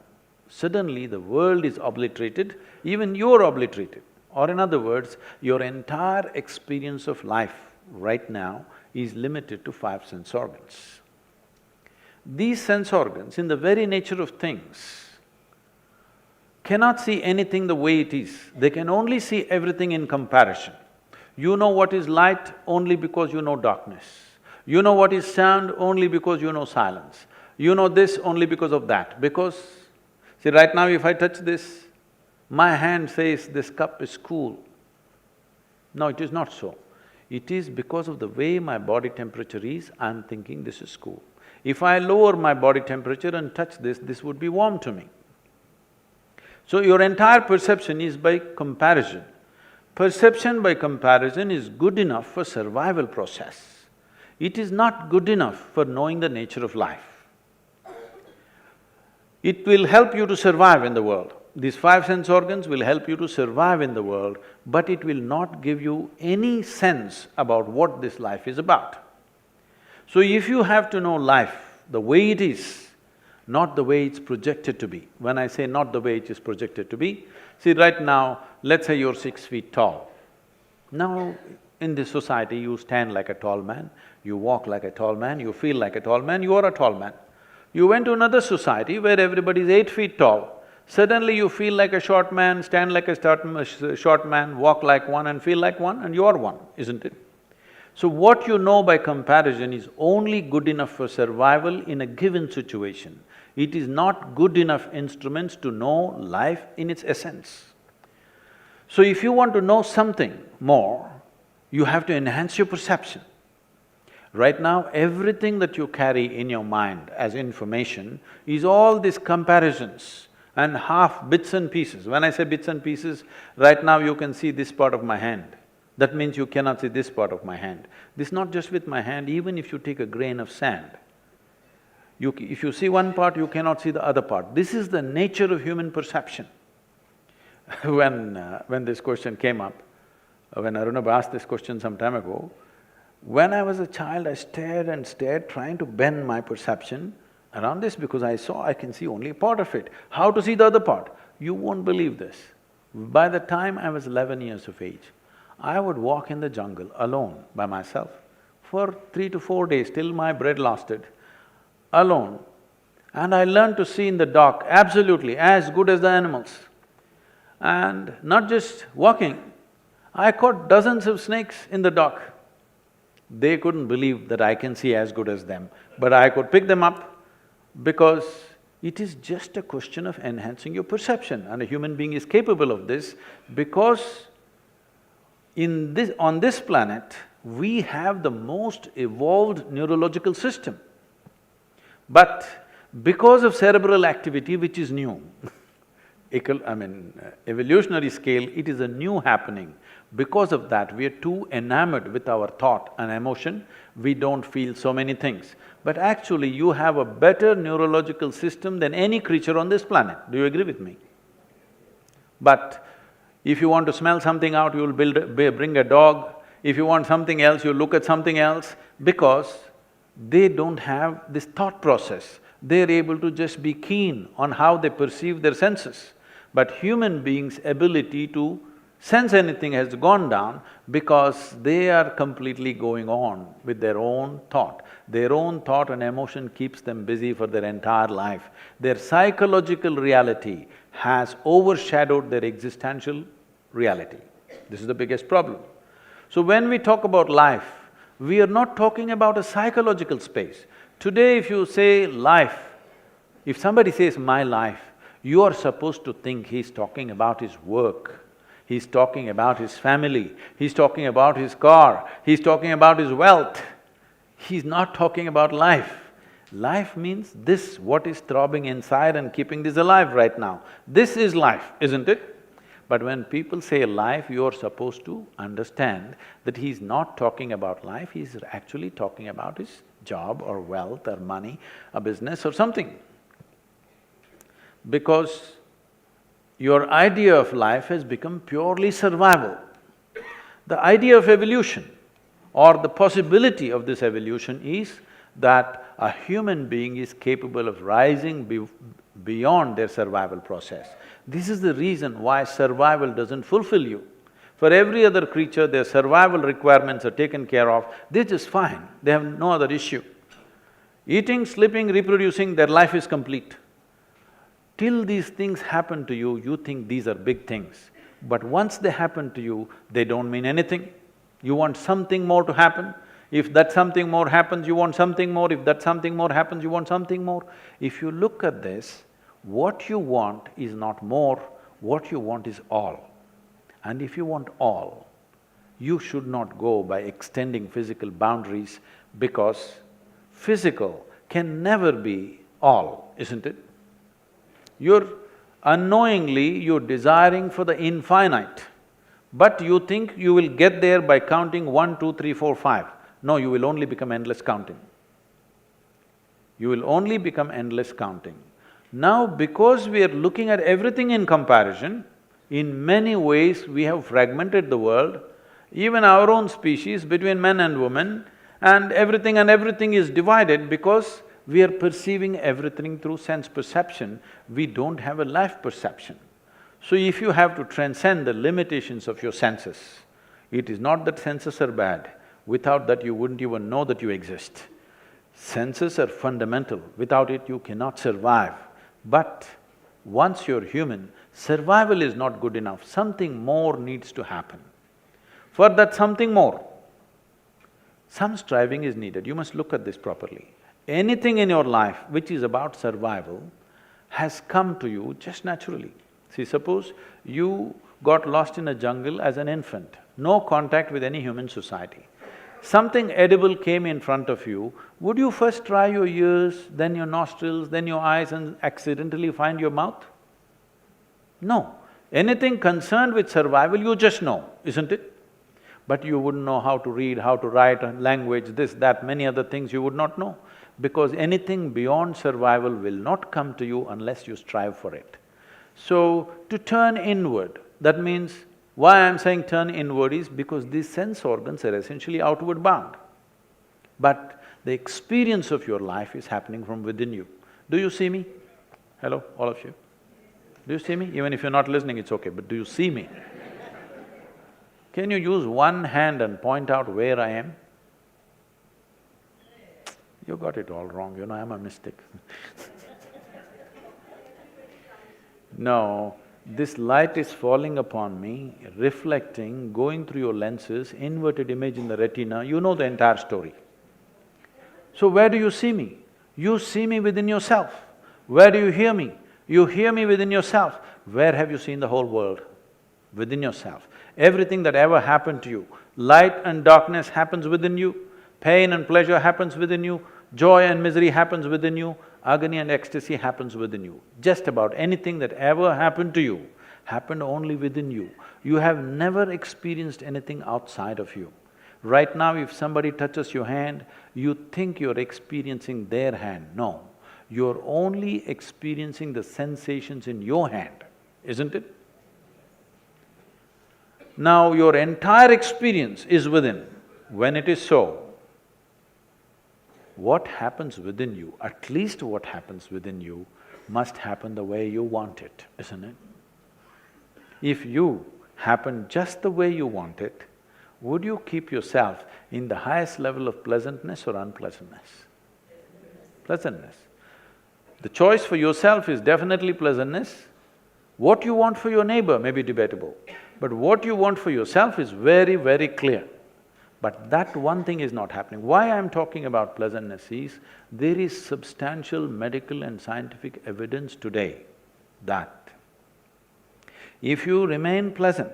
Suddenly the world is obliterated, even you're obliterated. Or in other words, your entire experience of life right now is limited to five sense organs. These sense organs, in the very nature of things, cannot see anything the way it is. They can only see everything in comparison. You know what is light only because you know darkness. You know what is sound only because you know silence. You know this only because of that. Because, see, right now if I touch this, my hand says this cup is cool. No, it is not so. It is because of the way my body temperature is, I'm thinking this is cool. If I lower my body temperature and touch this would be warm to me. So your entire perception is by comparison. Perception by comparison is good enough for survival process. It is not good enough for knowing the nature of life. It will help you to survive in the world. These five sense organs will help you to survive in the world, but it will not give you any sense about what this life is about. So if you have to know life the way it is, not the way it's projected to be. When I say not the way it is projected to be, see right now, let's say you're 6 feet tall. Now, in this society, you stand like a tall man, you walk like a tall man, you feel like a tall man, you are a tall man. You went to another society where everybody is 8 feet tall, suddenly you feel like a short man, stand like a short man, walk like one and feel like one and you are one, isn't it? So what you know by comparison is only good enough for survival in a given situation. It is not good enough instruments to know life in its essence. So if you want to know something more, you have to enhance your perception. Right now, everything that you carry in your mind as information is all these comparisons and half bits and pieces. When I say bits and pieces, right now you can see this part of my hand. That means you cannot see this part of my hand. This is not just with my hand, even if you take a grain of sand. If you see one part, you cannot see the other part. This is the nature of human perception. When this question came up, when Arnab asked this question some time ago, when I was a child, I stared and stared, trying to bend my perception around this because I can see only a part of it. How to see the other part? You won't believe this. By the time I was 11 years of age, I would walk in the jungle alone by myself for 3 to 4 days till my bread lasted, alone. And I learned to see in the dark absolutely as good as the animals. And not just walking, I caught dozens of snakes in the dark. They couldn't believe that I can see as good as them, but I could pick them up because it is just a question of enhancing your perception, and a human being is capable of this because on this planet, we have the most evolved neurological system. But because of cerebral activity, which is new, evolutionary scale, it is a new happening. Because of that, we are too enamored with our thought and emotion, we don't feel so many things. But actually, you have a better neurological system than any creature on this planet. Do you agree with me? But if you want to smell something out, you'll bring a dog. If you want something else, you look at something else, because they don't have this thought process. They're able to just be keen on how they perceive their senses. But human beings' ability to sense anything has gone down because they are completely going on with their own thought. Their own thought and emotion keeps them busy for their entire life. Their psychological reality has overshadowed their existential reality. This is the biggest problem. So when we talk about life, we are not talking about a psychological space. Today if you say life, if somebody says my life, you are supposed to think he's talking about his work, he's talking about his family, he's talking about his car, he's talking about his wealth. He's not talking about life. Life means this, what is throbbing inside and keeping this alive right now. This is life, isn't it? But when people say life, you're supposed to understand that he's not talking about life, he's actually talking about his job or wealth or money, a business or something. Because your idea of life has become purely survival. The idea of evolution or the possibility of this evolution is that a human being is capable of rising beyond their survival process. This is the reason why survival doesn't fulfill you. For every other creature, their survival requirements are taken care of, they're just fine, they have no other issue. Eating, sleeping, reproducing, their life is complete. Till these things happen to you, you think these are big things. But once they happen to you, they don't mean anything. You want something more to happen. If that something more happens, you want something more. If that something more happens, you want something more. If you look at this, what you want is not more, what you want is all. And if you want all, you should not go by extending physical boundaries, because physical can never be all, isn't it? You're desiring for the infinite, but you think you will get there by counting 1, 2, 3, 4, 5. No, you will only become endless counting. You will only become endless counting. Now, because we are looking at everything in comparison, in many ways we have fragmented the world, even our own species between men and women, and everything is divided because we are perceiving everything through sense perception, we don't have a life perception. So if you have to transcend the limitations of your senses, it is not that senses are bad, without that you wouldn't even know that you exist. Senses are fundamental, without it you cannot survive. But once you're human, survival is not good enough, something more needs to happen. For that something more, some striving is needed. You must look at this properly. Anything in your life which is about survival has come to you just naturally. See, suppose you got lost in a jungle as an infant, no contact with any human society. Something edible came in front of you, would you first try your ears, then your nostrils, then your eyes and accidentally find your mouth? No. Anything concerned with survival, you just know, isn't it? But you wouldn't know how to read, how to write, language, this, that, many other things you would not know. Because anything beyond survival will not come to you unless you strive for it. So, to turn inward, that means, why I'm saying turn inward is because these sense organs are essentially outward bound. But the experience of your life is happening from within you. Do you see me? Hello, all of you? Do you see me? Even if you're not listening, it's okay, but do you see me? Can you use one hand and point out where I am? You got it all wrong, you know, I'm a mystic. No, this light is falling upon me, reflecting, going through your lenses, inverted image in the retina, you know the entire story. So where do you see me? You see me within yourself. Where do you hear me? You hear me within yourself. Where have you seen the whole world? Within yourself. Everything that ever happened to you, light and darkness happens within you, pain and pleasure happens within you, joy and misery happens within you, agony and ecstasy happens within you. Just about anything that ever happened to you happened only within you. You have never experienced anything outside of you. Right now, if somebody touches your hand, you think you're experiencing their hand. No, you're only experiencing the sensations in your hand, isn't it? Now, your entire experience is within. When it is so, what happens within you, at least what happens within you, must happen the way you want it, isn't it? If you happen just the way you want it, would you keep yourself in the highest level of pleasantness or unpleasantness? Pleasantness. The choice for yourself is definitely pleasantness. What you want for your neighbor may be debatable, but what you want for yourself is very, very clear. But that one thing is not happening. Why I'm talking about pleasantness is, there is substantial medical and scientific evidence today that if you remain pleasant,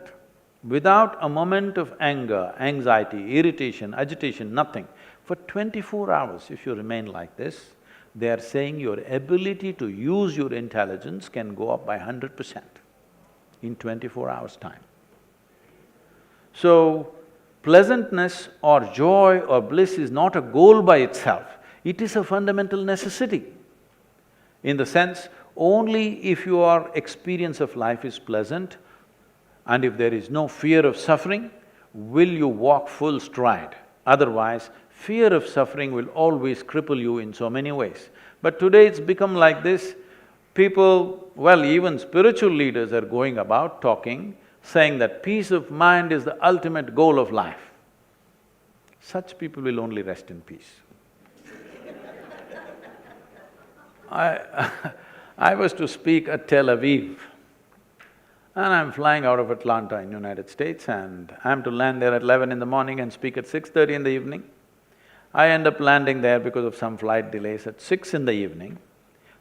without a moment of anger, anxiety, irritation, agitation, nothing, for 24 hours if you remain like this, they are saying your ability to use your intelligence can go up by 100% in 24 hours' time. So, pleasantness or joy or bliss is not a goal by itself, it is a fundamental necessity. In the sense, only if your experience of life is pleasant and if there is no fear of suffering, will you walk full stride. Otherwise, fear of suffering will always cripple you in so many ways. But today it's become like this, people… well, even spiritual leaders are going about talking, saying that peace of mind is the ultimate goal of life. Such people will only rest in peace. I was to speak at Tel Aviv, and I'm flying out of Atlanta in United States, and I'm to land there at 11 in the morning and speak at 6:30 in the evening. I end up landing there because of some flight delays at 6 in the evening.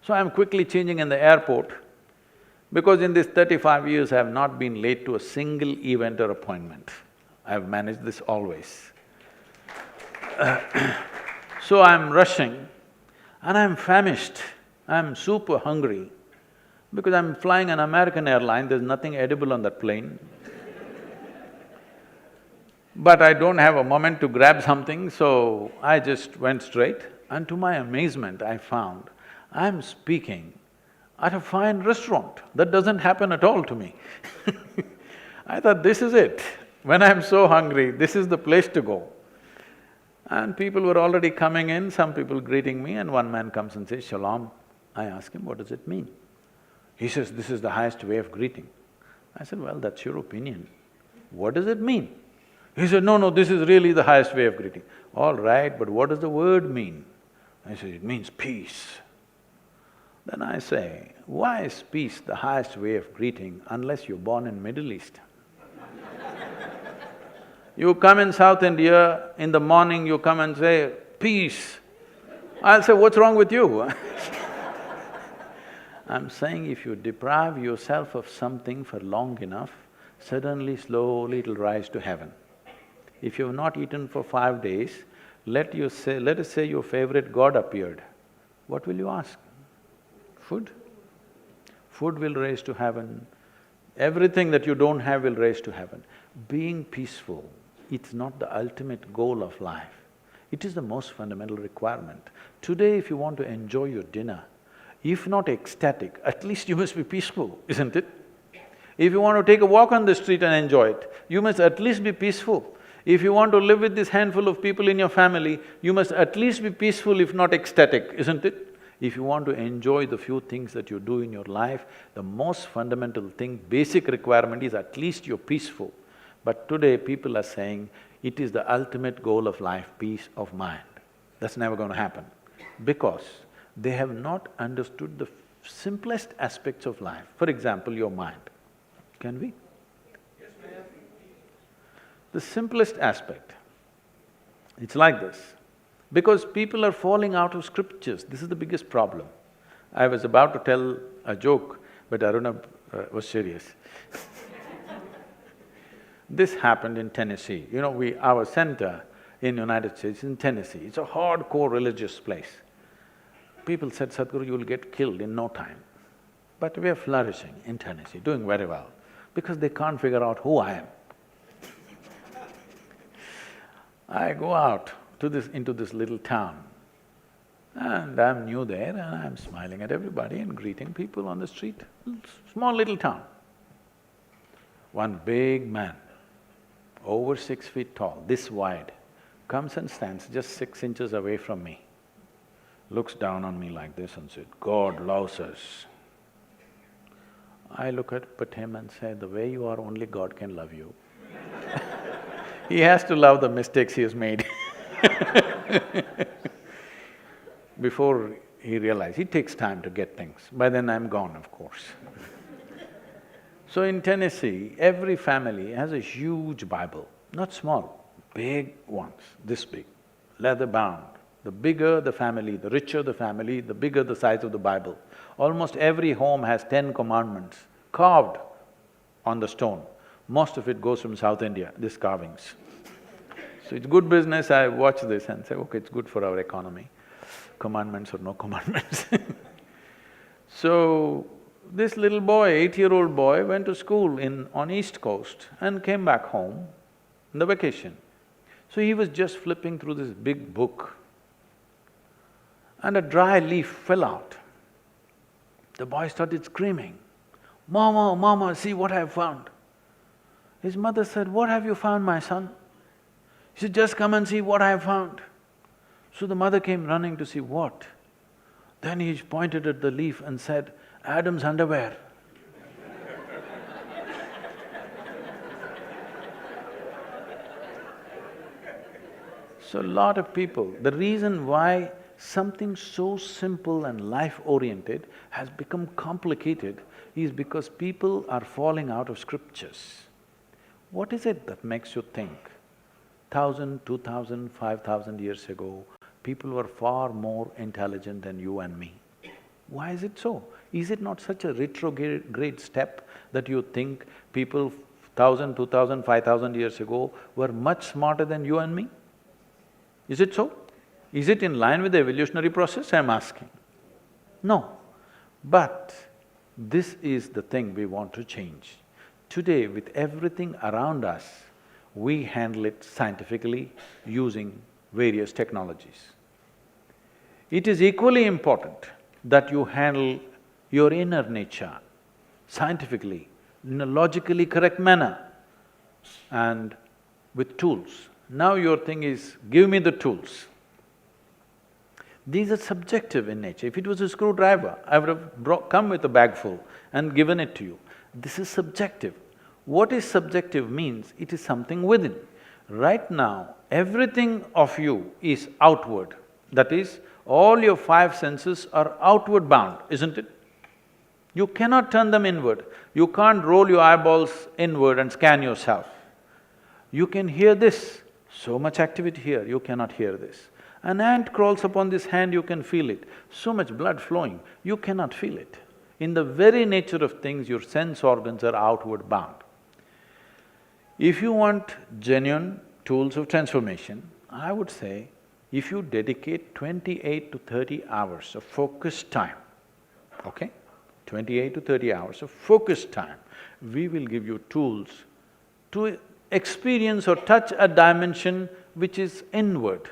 So I'm quickly changing in the airport, because in these 35 years I have not been late to a single event or appointment. I have managed this always. So I'm rushing and I'm famished, I'm super hungry, because I'm flying an American airline, there's nothing edible on that plane. But I don't have a moment to grab something, so I just went straight, and to my amazement I found I'm speaking at a fine restaurant. That doesn't happen at all to me. I thought, this is it. When I'm so hungry, this is the place to go. And people were already coming in, some people greeting me, and one man comes and says, "Shalom." I ask him, "What does it mean?" He says, "This is the highest way of greeting." I said, "Well, that's your opinion. What does it mean?" He said, "No, this is really the highest way of greeting." "All right, but what does the word mean?" I said, "It means peace." Then I say, why is peace the highest way of greeting unless you're born in Middle East? You come in South India, in the morning you come and say, "Peace." I'll say, "What's wrong with you?" I'm saying if you deprive yourself of something for long enough, suddenly, slowly it'll rise to heaven. If you've not eaten for 5 days, let us say your favorite god appeared, what will you ask? Food? Food will raise to heaven, everything that you don't have will raise to heaven. Being peaceful, it's not the ultimate goal of life, it is the most fundamental requirement. Today, if you want to enjoy your dinner, if not ecstatic, at least you must be peaceful, isn't it? If you want to take a walk on the street and enjoy it, you must at least be peaceful. If you want to live with this handful of people in your family, you must at least be peaceful, if not ecstatic, isn't it? If you want to enjoy the few things that you do in your life, the most fundamental thing, basic requirement is at least you're peaceful. But today people are saying, it is the ultimate goal of life, peace of mind. That's never going to happen, because they have not understood the simplest aspects of life. For example, your mind. Can we? Yes, ma'am. The simplest aspect, it's like this. Because people are falling out of scriptures, this is the biggest problem. I was about to tell a joke, but Arnab was serious. This happened in Tennessee. You know, our center in United States is in Tennessee. It's a hardcore religious place. People said, "Sadhguru, you will get killed in no time." But we are flourishing in Tennessee, doing very well. because they can't figure out who I am. I go out into this little town, and I'm new there, and I'm smiling at everybody and greeting people on the street. Small little town. One big man, over 6 feet tall, this wide, comes and stands just 6 inches away from me, looks down on me like this and said, "God loves us." I look at him and say, "The way you are, only God can love you." He has to love the mistakes he has made. Before he realizes, it takes time to get things. By then I'm gone, of course. So in Tennessee, every family has a huge Bible, not small, big ones, this big, leather bound. The bigger the family, the richer the family, the bigger the size of the Bible. Almost every home has 10 commandments carved on the stone. Most of it goes from South India, these carvings. So it's good business, I watch this and say, okay, it's good for our economy, commandments or no commandments. So, this little boy, 8-year-old boy, went to school on East Coast and came back home on the vacation. So he was just flipping through this big book, and a dry leaf fell out. The boy started screaming, "Mama, Mama, see what I have found." His mother said, "What have you found, my son?" He said, "Just come and see what I have found." So the mother came running to see what. Then he pointed at the leaf and said, "Adam's underwear." So a lot of people, the reason why something so simple and life-oriented has become complicated is because people are falling out of scriptures. What is it that makes you think 1,000, 2,000, 5,000 years ago, people were far more intelligent than you and me? Why is it so? Is it not such a retrograde step that you think people 1,000, 2,000, 5,000 years ago were much smarter than you and me? Is it so? Is it in line with the evolutionary process, I'm asking? No. But this is the thing we want to change. Today, with everything around us, we handle it scientifically using various technologies. It is equally important that you handle your inner nature scientifically, in a logically correct manner and with tools. Now your thing is, give me the tools. These are subjective in nature. If it was a screwdriver, I would have come with a bag full and given it to you. This is subjective. What is subjective means it is something within. Right now, everything of you is outward. That is, all your 5 senses are outward bound, isn't it? You cannot turn them inward. You can't roll your eyeballs inward and scan yourself. You can hear this, so much activity here, you cannot hear this. An ant crawls upon this hand, you can feel it. So much blood flowing, you cannot feel it. In the very nature of things, your sense organs are outward bound. If you want genuine tools of transformation, I would say, if you dedicate 28 to 30 hours of focused time, okay? 28 to 30 hours of focused time, we will give you tools to experience or touch a dimension which is inward.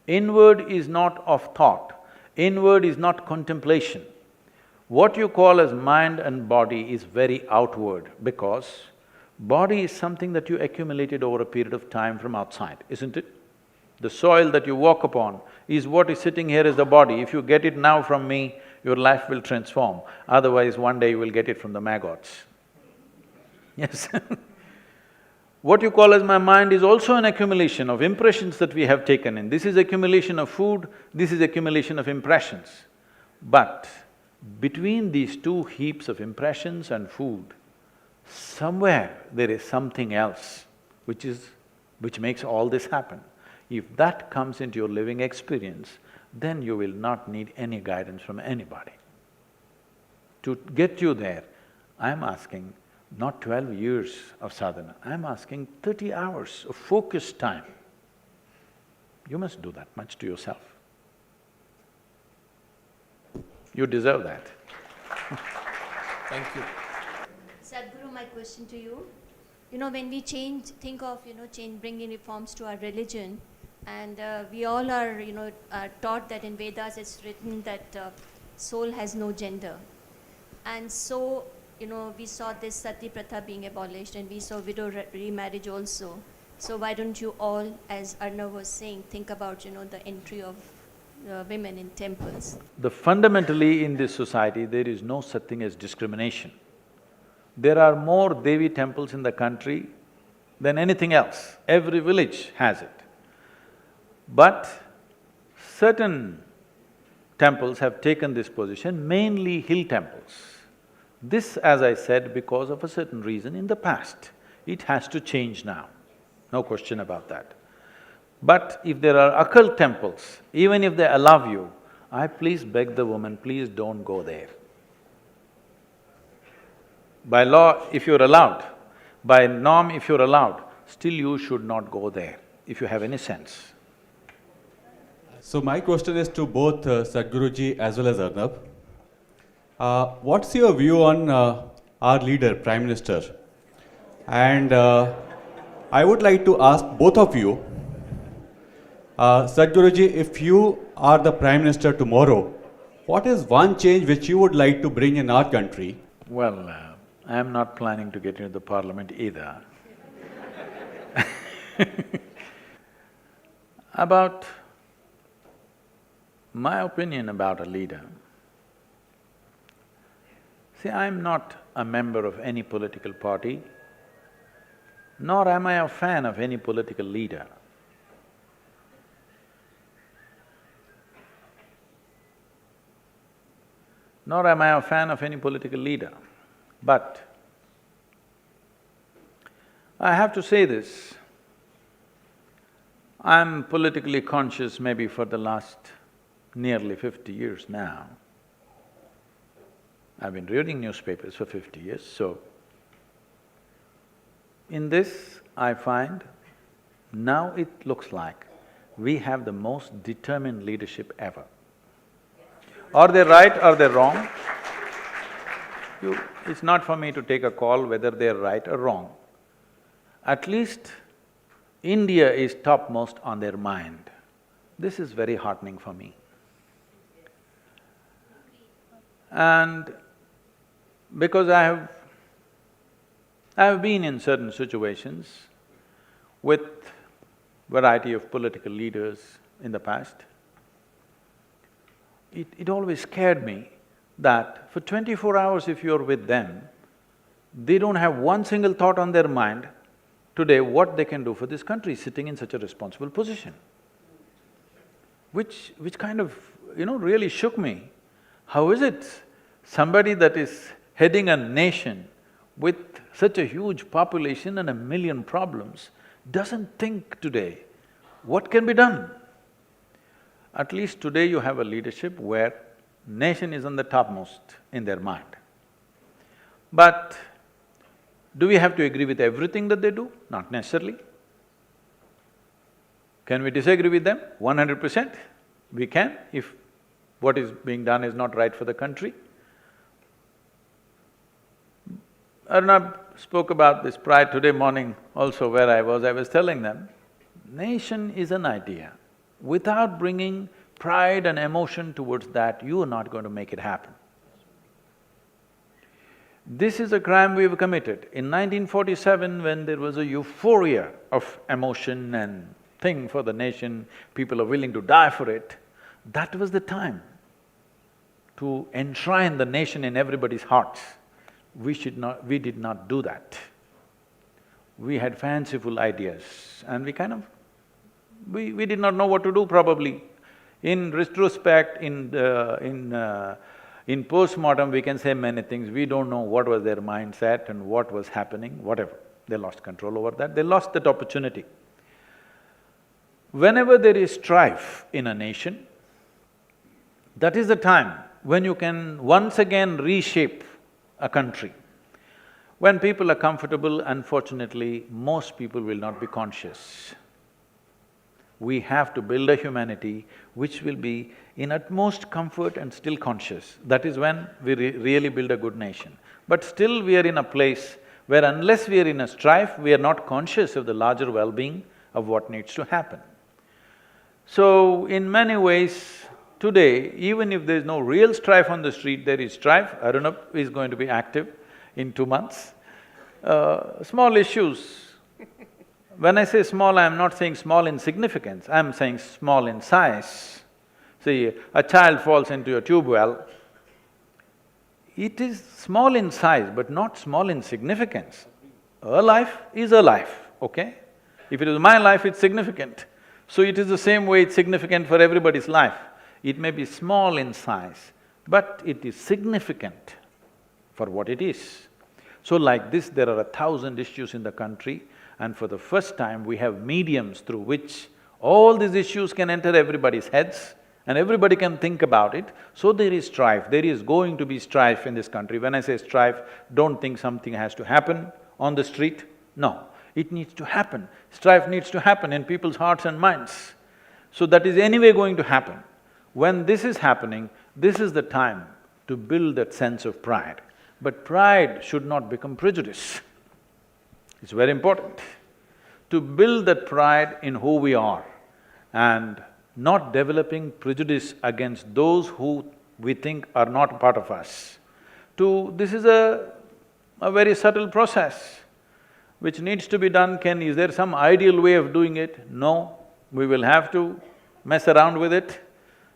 Inward is not of thought, inward is not contemplation. What you call as mind and body is very outward, because body is something that you accumulated over a period of time from outside, isn't it? The soil that you walk upon is what is sitting here as the body. If you get it now from me, your life will transform. Otherwise, one day you will get it from the maggots. Yes. What you call as my mind is also an accumulation of impressions that we have taken in. This is accumulation of food, this is accumulation of impressions. But between these two heaps of impressions and food, somewhere there is something else which makes all this happen. If that comes into your living experience, then you will not need any guidance from anybody. To get you there, I'm asking not 12 years of sadhana, I'm asking 30 hours of focused time. You must do that much to yourself. You deserve that. Thank you. Sadhguru my question to you. When we think of, bringing reforms to our religion, and we all are, taught that in Vedas it's written that soul has no gender. And so, we saw this Sati Pratha being abolished, and we saw widow remarriage also. So why don't you all, as Arnab was saying, think about, the entry of women in temples? Fundamentally in this society, there is no such thing as discrimination. There are more Devi temples in the country than anything else. Every village has it. But certain temples have taken this position, mainly hill temples. This, as I said, because of a certain reason in the past. It has to change now, no question about that. But if there are occult temples, even if they allow you, I please beg the woman, please don't go there. By law, if you're allowed, by norm, if you're allowed, still you should not go there, if you have any sense. So my question is to both Sadhguruji as well as Arnab. What's your view on our leader, Prime Minister? And I would like to ask both of you, Sadhguruji, if you are the Prime Minister tomorrow, what is one change which you would like to bring in our country? Well, I am not planning to get into the parliament either. About my opinion about a leader, see, I am not a member of any political party, nor am I a fan of any political leader. Nor am I a fan of any political leader. But I have to say this, I'm politically conscious maybe for the last nearly 50 years now. I've been reading newspapers for 50 years, so in this I find now it looks like we have the most determined leadership ever. Are they right or they're wrong? It's not for me to take a call whether they're right or wrong. At least India is topmost on their mind. This is very heartening for me. And because I have been in certain situations with variety of political leaders in the past, it always scared me that for 24 hours if you're with them, they don't have one single thought on their mind today what they can do for this country sitting in such a responsible position. Which kind of, really shook me. How is it somebody that is heading a nation with such a huge population and 1 million problems doesn't think today what can be done? At least today you have a leadership where nation is on the topmost in their mind. But do we have to agree with everything that they do? Not necessarily. Can we disagree with them? 100%. We can, if what is being done is not right for the country. Arnab spoke about this prior today morning also where I was telling them, nation is an idea. Without bringing pride and emotion towards that, you are not going to make it happen. This is a crime we've committed. In 1947, when there was a euphoria of emotion and thing for the nation, people are willing to die for it, that was the time to enshrine the nation in everybody's hearts. We did not do that. We had fanciful ideas and we did not know what to do probably. In retrospect, in postmortem, we can say many things. We don't know what was their mindset and what was happening, whatever. They lost control over that, they lost that opportunity. Whenever there is strife in a nation, that is the time when you can once again reshape a country. When people are comfortable, unfortunately, most people will not be conscious. We have to build a humanity which will be in utmost comfort and still conscious. That is when we really build a good nation. But still we are in a place where unless we are in a strife, we are not conscious of the larger well-being of what needs to happen. So, in many ways, today, even if there is no real strife on the street, there is strife. Arnab is going to be active in 2 months. Small issues. When I say small, I'm not saying small in significance, I'm saying small in size. See, a child falls into a tube well, it is small in size but not small in significance. A life is a life, okay? If it is my life, it's significant. So it is the same way it's significant for everybody's life. It may be small in size, but it is significant for what it is. So like this, there are 1,000 issues in the country, and for the first time we have mediums through which all these issues can enter everybody's heads and everybody can think about it. So there is strife, there is going to be strife in this country. When I say strife, don't think something has to happen on the street. No, it needs to happen. Strife needs to happen in people's hearts and minds. So that is anyway going to happen. When this is happening, this is the time to build that sense of pride. But pride should not become prejudice. It's very important to build that pride in who we are and not developing prejudice against those who we think are not part of us. This is a very subtle process which needs to be done. Is there some ideal way of doing it? No, we will have to mess around with it.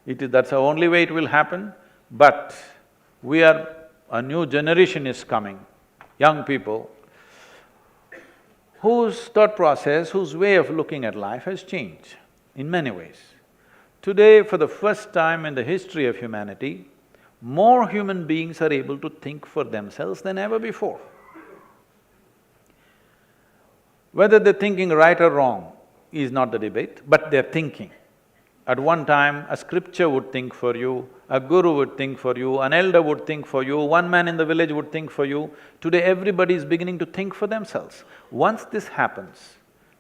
That's the only way it will happen. But a new generation is coming, young people, whose thought process, whose way of looking at life has changed in many ways. Today, for the first time in the history of humanity, more human beings are able to think for themselves than ever before. Whether they're thinking right or wrong is not the debate, but they're thinking. At one time, a scripture would think for you, a guru would think for you, an elder would think for you, one man in the village would think for you. Today, everybody is beginning to think for themselves. Once this happens,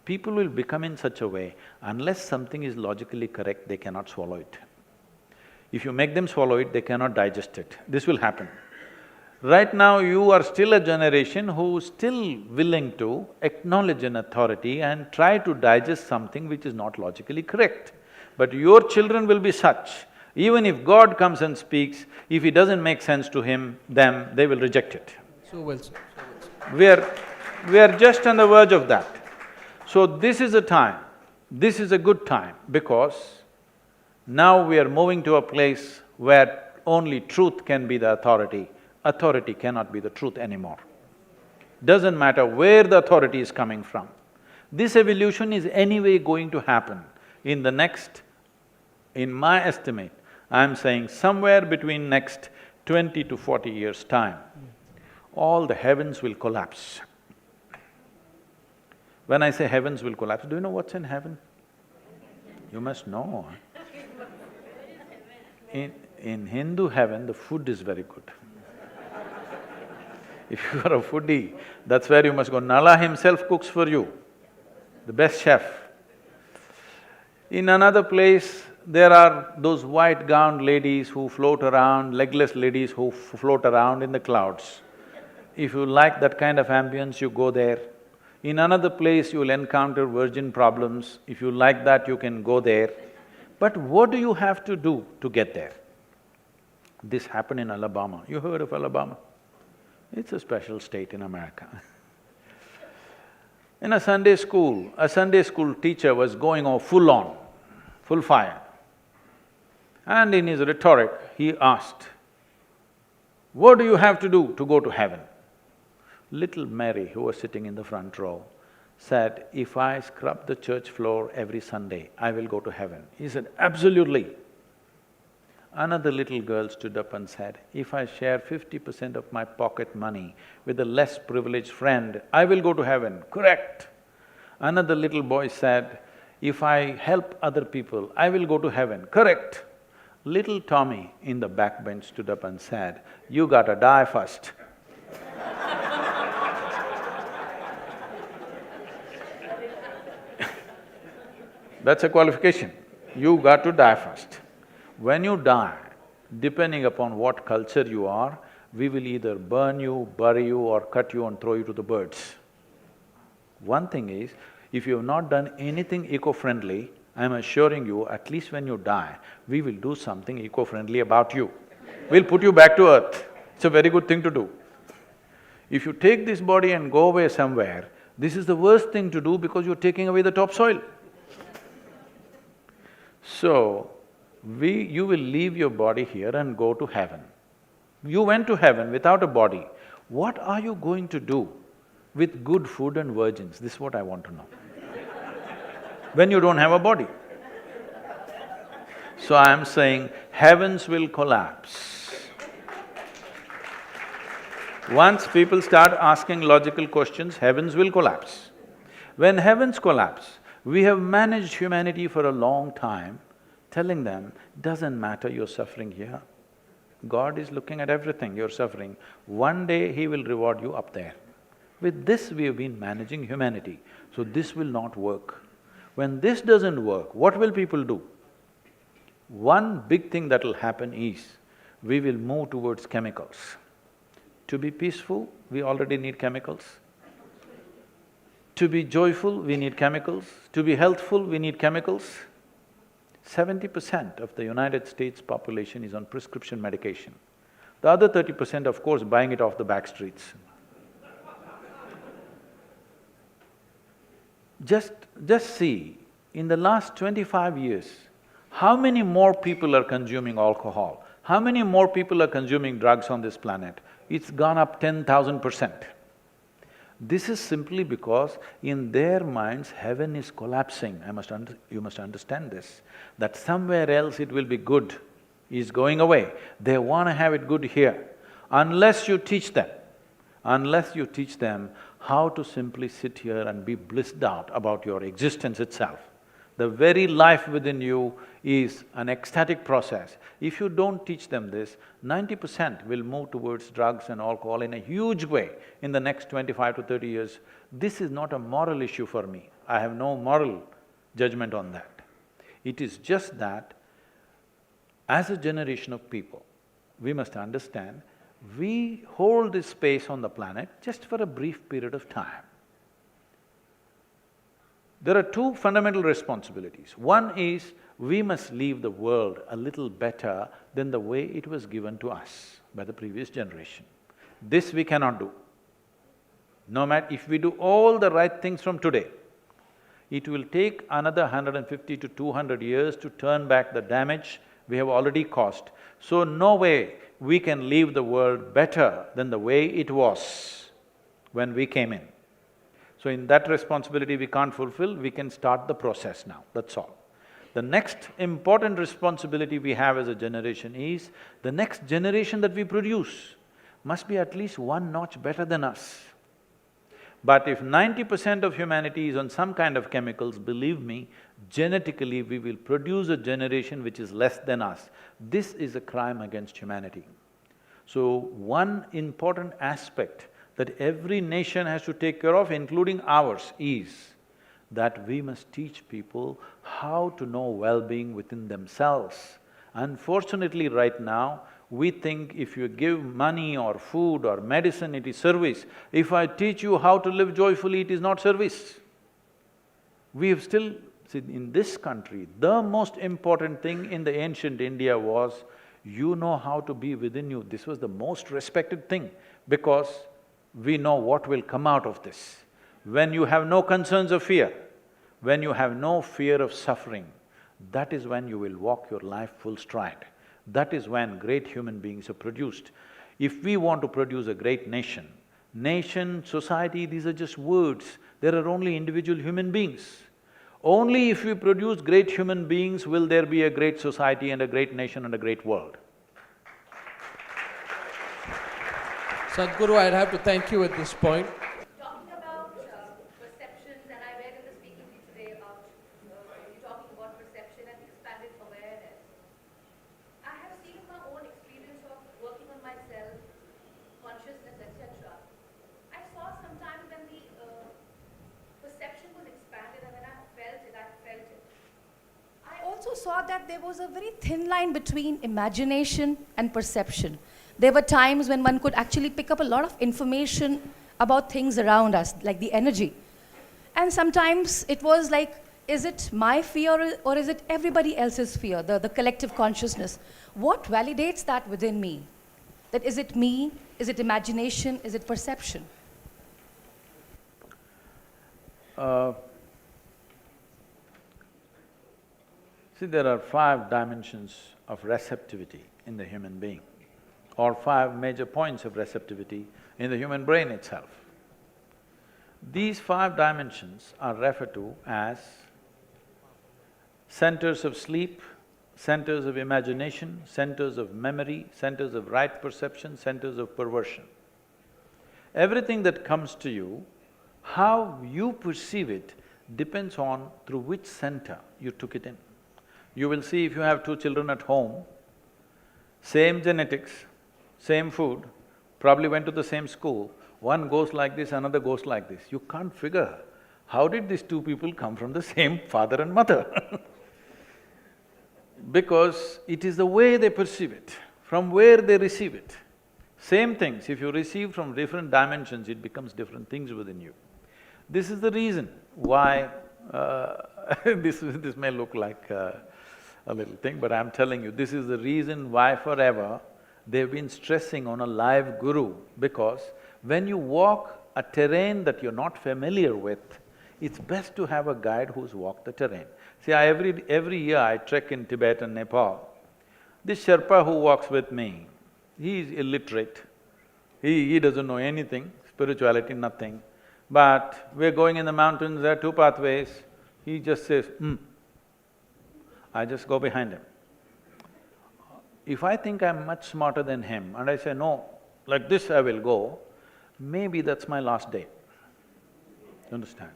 people will become in such a way, unless something is logically correct, they cannot swallow it. If you make them swallow it, they cannot digest it. This will happen. Right now, you are still a generation who's still willing to acknowledge an authority and try to digest something which is not logically correct. But your children will be such, even if God comes and speaks, if it doesn't make sense to them, they will reject it. So well said, so well said. We are just on the verge of that. So this is a time, this is a good time, because now we are moving to a place where only truth can be the authority. Authority cannot be the truth anymore. Doesn't matter where the authority is coming from. This evolution is anyway going to happen in the next, in my estimate, I'm saying somewhere between next 20 to 40 years' time, all the heavens will collapse. When I say heavens will collapse, do you know what's in heaven? You must know. In Hindu heaven, the food is very good. If you are a foodie, that's where you must go. Nala himself cooks for you, the best chef. In another place, there are those white-gowned ladies who float around, legless ladies who float around in the clouds. If you like that kind of ambience, you go there. In another place, you will encounter virgin problems. If you like that, you can go there. But what do you have to do to get there? This happened in Alabama. You heard of Alabama? It's a special state in America. In a Sunday school teacher was going on full fire. And in his rhetoric, he asked, "What do you have to do to go to heaven?" Little Mary, who was sitting in the front row, said, "If I scrub the church floor every Sunday, I will go to heaven." He said, "Absolutely." Another little girl stood up and said, "If I share 50% of my pocket money with a less privileged friend, I will go to heaven." Correct. Another little boy said, "If I help other people, I will go to heaven." Correct. Little Tommy in the back bench stood up and said, "You gotta die first." That's a qualification. You got to die first. When you die, depending upon what culture you are, we will either burn you, bury you or cut you and throw you to the birds. One thing is, if you have not done anything eco-friendly, I'm assuring you, at least when you die, we will do something eco-friendly about you. We'll put you back to earth. It's a very good thing to do. If you take this body and go away somewhere, this is the worst thing to do because you're taking away the topsoil. So, you will leave your body here and go to heaven. You went to heaven without a body. What are you going to do with good food and virgins? This is what I want to know. When you don't have a body. So I am saying, heavens will collapse. Once people start asking logical questions, heavens will collapse. When heavens collapse, we have managed humanity for a long time, telling them, doesn't matter you're suffering here. God is looking at everything, you're suffering. One day He will reward you up there. With this we have been managing humanity, so this will not work. When this doesn't work, what will people do? One big thing that will happen is, we will move towards chemicals. To be peaceful, we already need chemicals. To be joyful, we need chemicals. To be healthful, we need chemicals. 70% of the United States population is on prescription medication. The other 30%, of course, buying it off the back streets. Just see, in the last 25 years, how many more people are consuming alcohol? How many more people are consuming drugs on this planet? It's gone up 10,000%. This is simply because in their minds, heaven is collapsing. You must understand this, that somewhere else it will be good, is going away. They want to have it good here. Unless you teach them how to simply sit here and be blissed out about your existence itself. The very life within you is an ecstatic process. If you don't teach them this, 90% will move towards drugs and alcohol in a huge way in the next 25 to 30 years. This is not a moral issue for me. I have no moral judgment on that. It is just that, as a generation of people, we must understand, we hold this space on the planet just for a brief period of time. There are two fundamental responsibilities. One is, we must leave the world a little better than the way it was given to us by the previous generation. This we cannot do. No matter if we do all the right things from today, it will take another 150 to 200 years to turn back the damage we have already caused. So no way we can leave the world better than the way it was when we came in. So in that responsibility we can't fulfill, we can start the process now, that's all. The next important responsibility we have as a generation is, the next generation that we produce must be at least one notch better than us. But if 90% of humanity is on some kind of chemicals, believe me, genetically we will produce a generation which is less than us. This is a crime against humanity. So one important aspect that every nation has to take care of, including ours, is that we must teach people how to know well-being within themselves. Unfortunately, right now, we think if you give money or food or medicine, it is service. If I teach you how to live joyfully, it is not service. We have still… See, in this country, the most important thing in the ancient India was, you know how to be within you. This was the most respected thing, because we know what will come out of this. When you have no concerns of fear, when you have no fear of suffering, that is when you will walk your life full stride. That is when great human beings are produced. If we want to produce a great nation, society, these are just words. There are only individual human beings. Only if we produce great human beings will there be a great society and a great nation and a great world. Sadhguru, I'd have to thank you at this point. Talking about perceptions, and I read in the speaking today about you talking about perception and expanded awareness. I have seen in my own experience of working on myself, consciousness, etc. I saw sometimes when the perception was expanded and when I felt it. I also saw that there was a very thin line between imagination and perception. there were times when one could actually pick up a lot of information about things around us, like the energy. And sometimes it was like, is it my fear or is it everybody else's fear, the collective consciousness? What validates that within me? That is it me? Is it imagination? Is it perception? See, there are 5 dimensions of receptivity in the human being, or 5 major points of receptivity in the human brain itself. These 5 dimensions are referred to as centers of sleep, centers of imagination, centers of memory, centers of right perception, centers of perversion. Everything that comes to you, how you perceive it depends on through which center you took it in. You will see if you have 2 children at home, same genetics, same food, probably went to the same school, one goes like this, another goes like this. You can't figure, how did these 2 people come from the same father and mother? Because it is the way they perceive it, from where they receive it. Same things, if you receive from different dimensions, it becomes different things within you. This is the reason why this may look like a little thing, but I'm telling you, this is the reason why forever they've been stressing on a live guru, because when you walk a terrain that you're not familiar with, it's best to have a guide who's walked the terrain. See, every year I trek in Tibet and Nepal. This Sherpa who walks with me, he's illiterate, he doesn't know anything, spirituality, nothing. But we're going in the mountains, there are 2 pathways, he just says, I just go behind him. If I think I'm much smarter than him and I say, no, like this I will go, maybe that's my last day. You understand?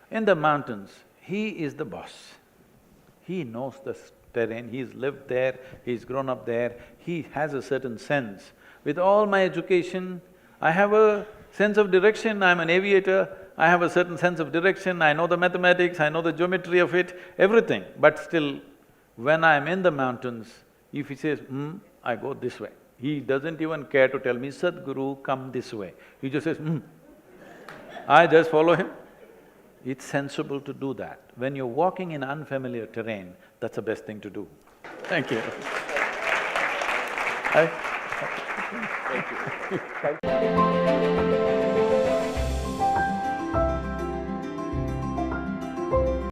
In the mountains, he is the boss. He knows the terrain, he's lived there, he's grown up there, he has a certain sense. With all my education, I have a sense of direction, I'm an aviator, I have a certain sense of direction, I know the mathematics, I know the geometry of it, everything. But still, when I'm in the mountains, if he says, I go this way. He doesn't even care to tell me, Sadhguru, come this way. He just says, I just follow him. It's sensible to do that. When you're walking in unfamiliar terrain, that's the best thing to do. Thank you. Thank you.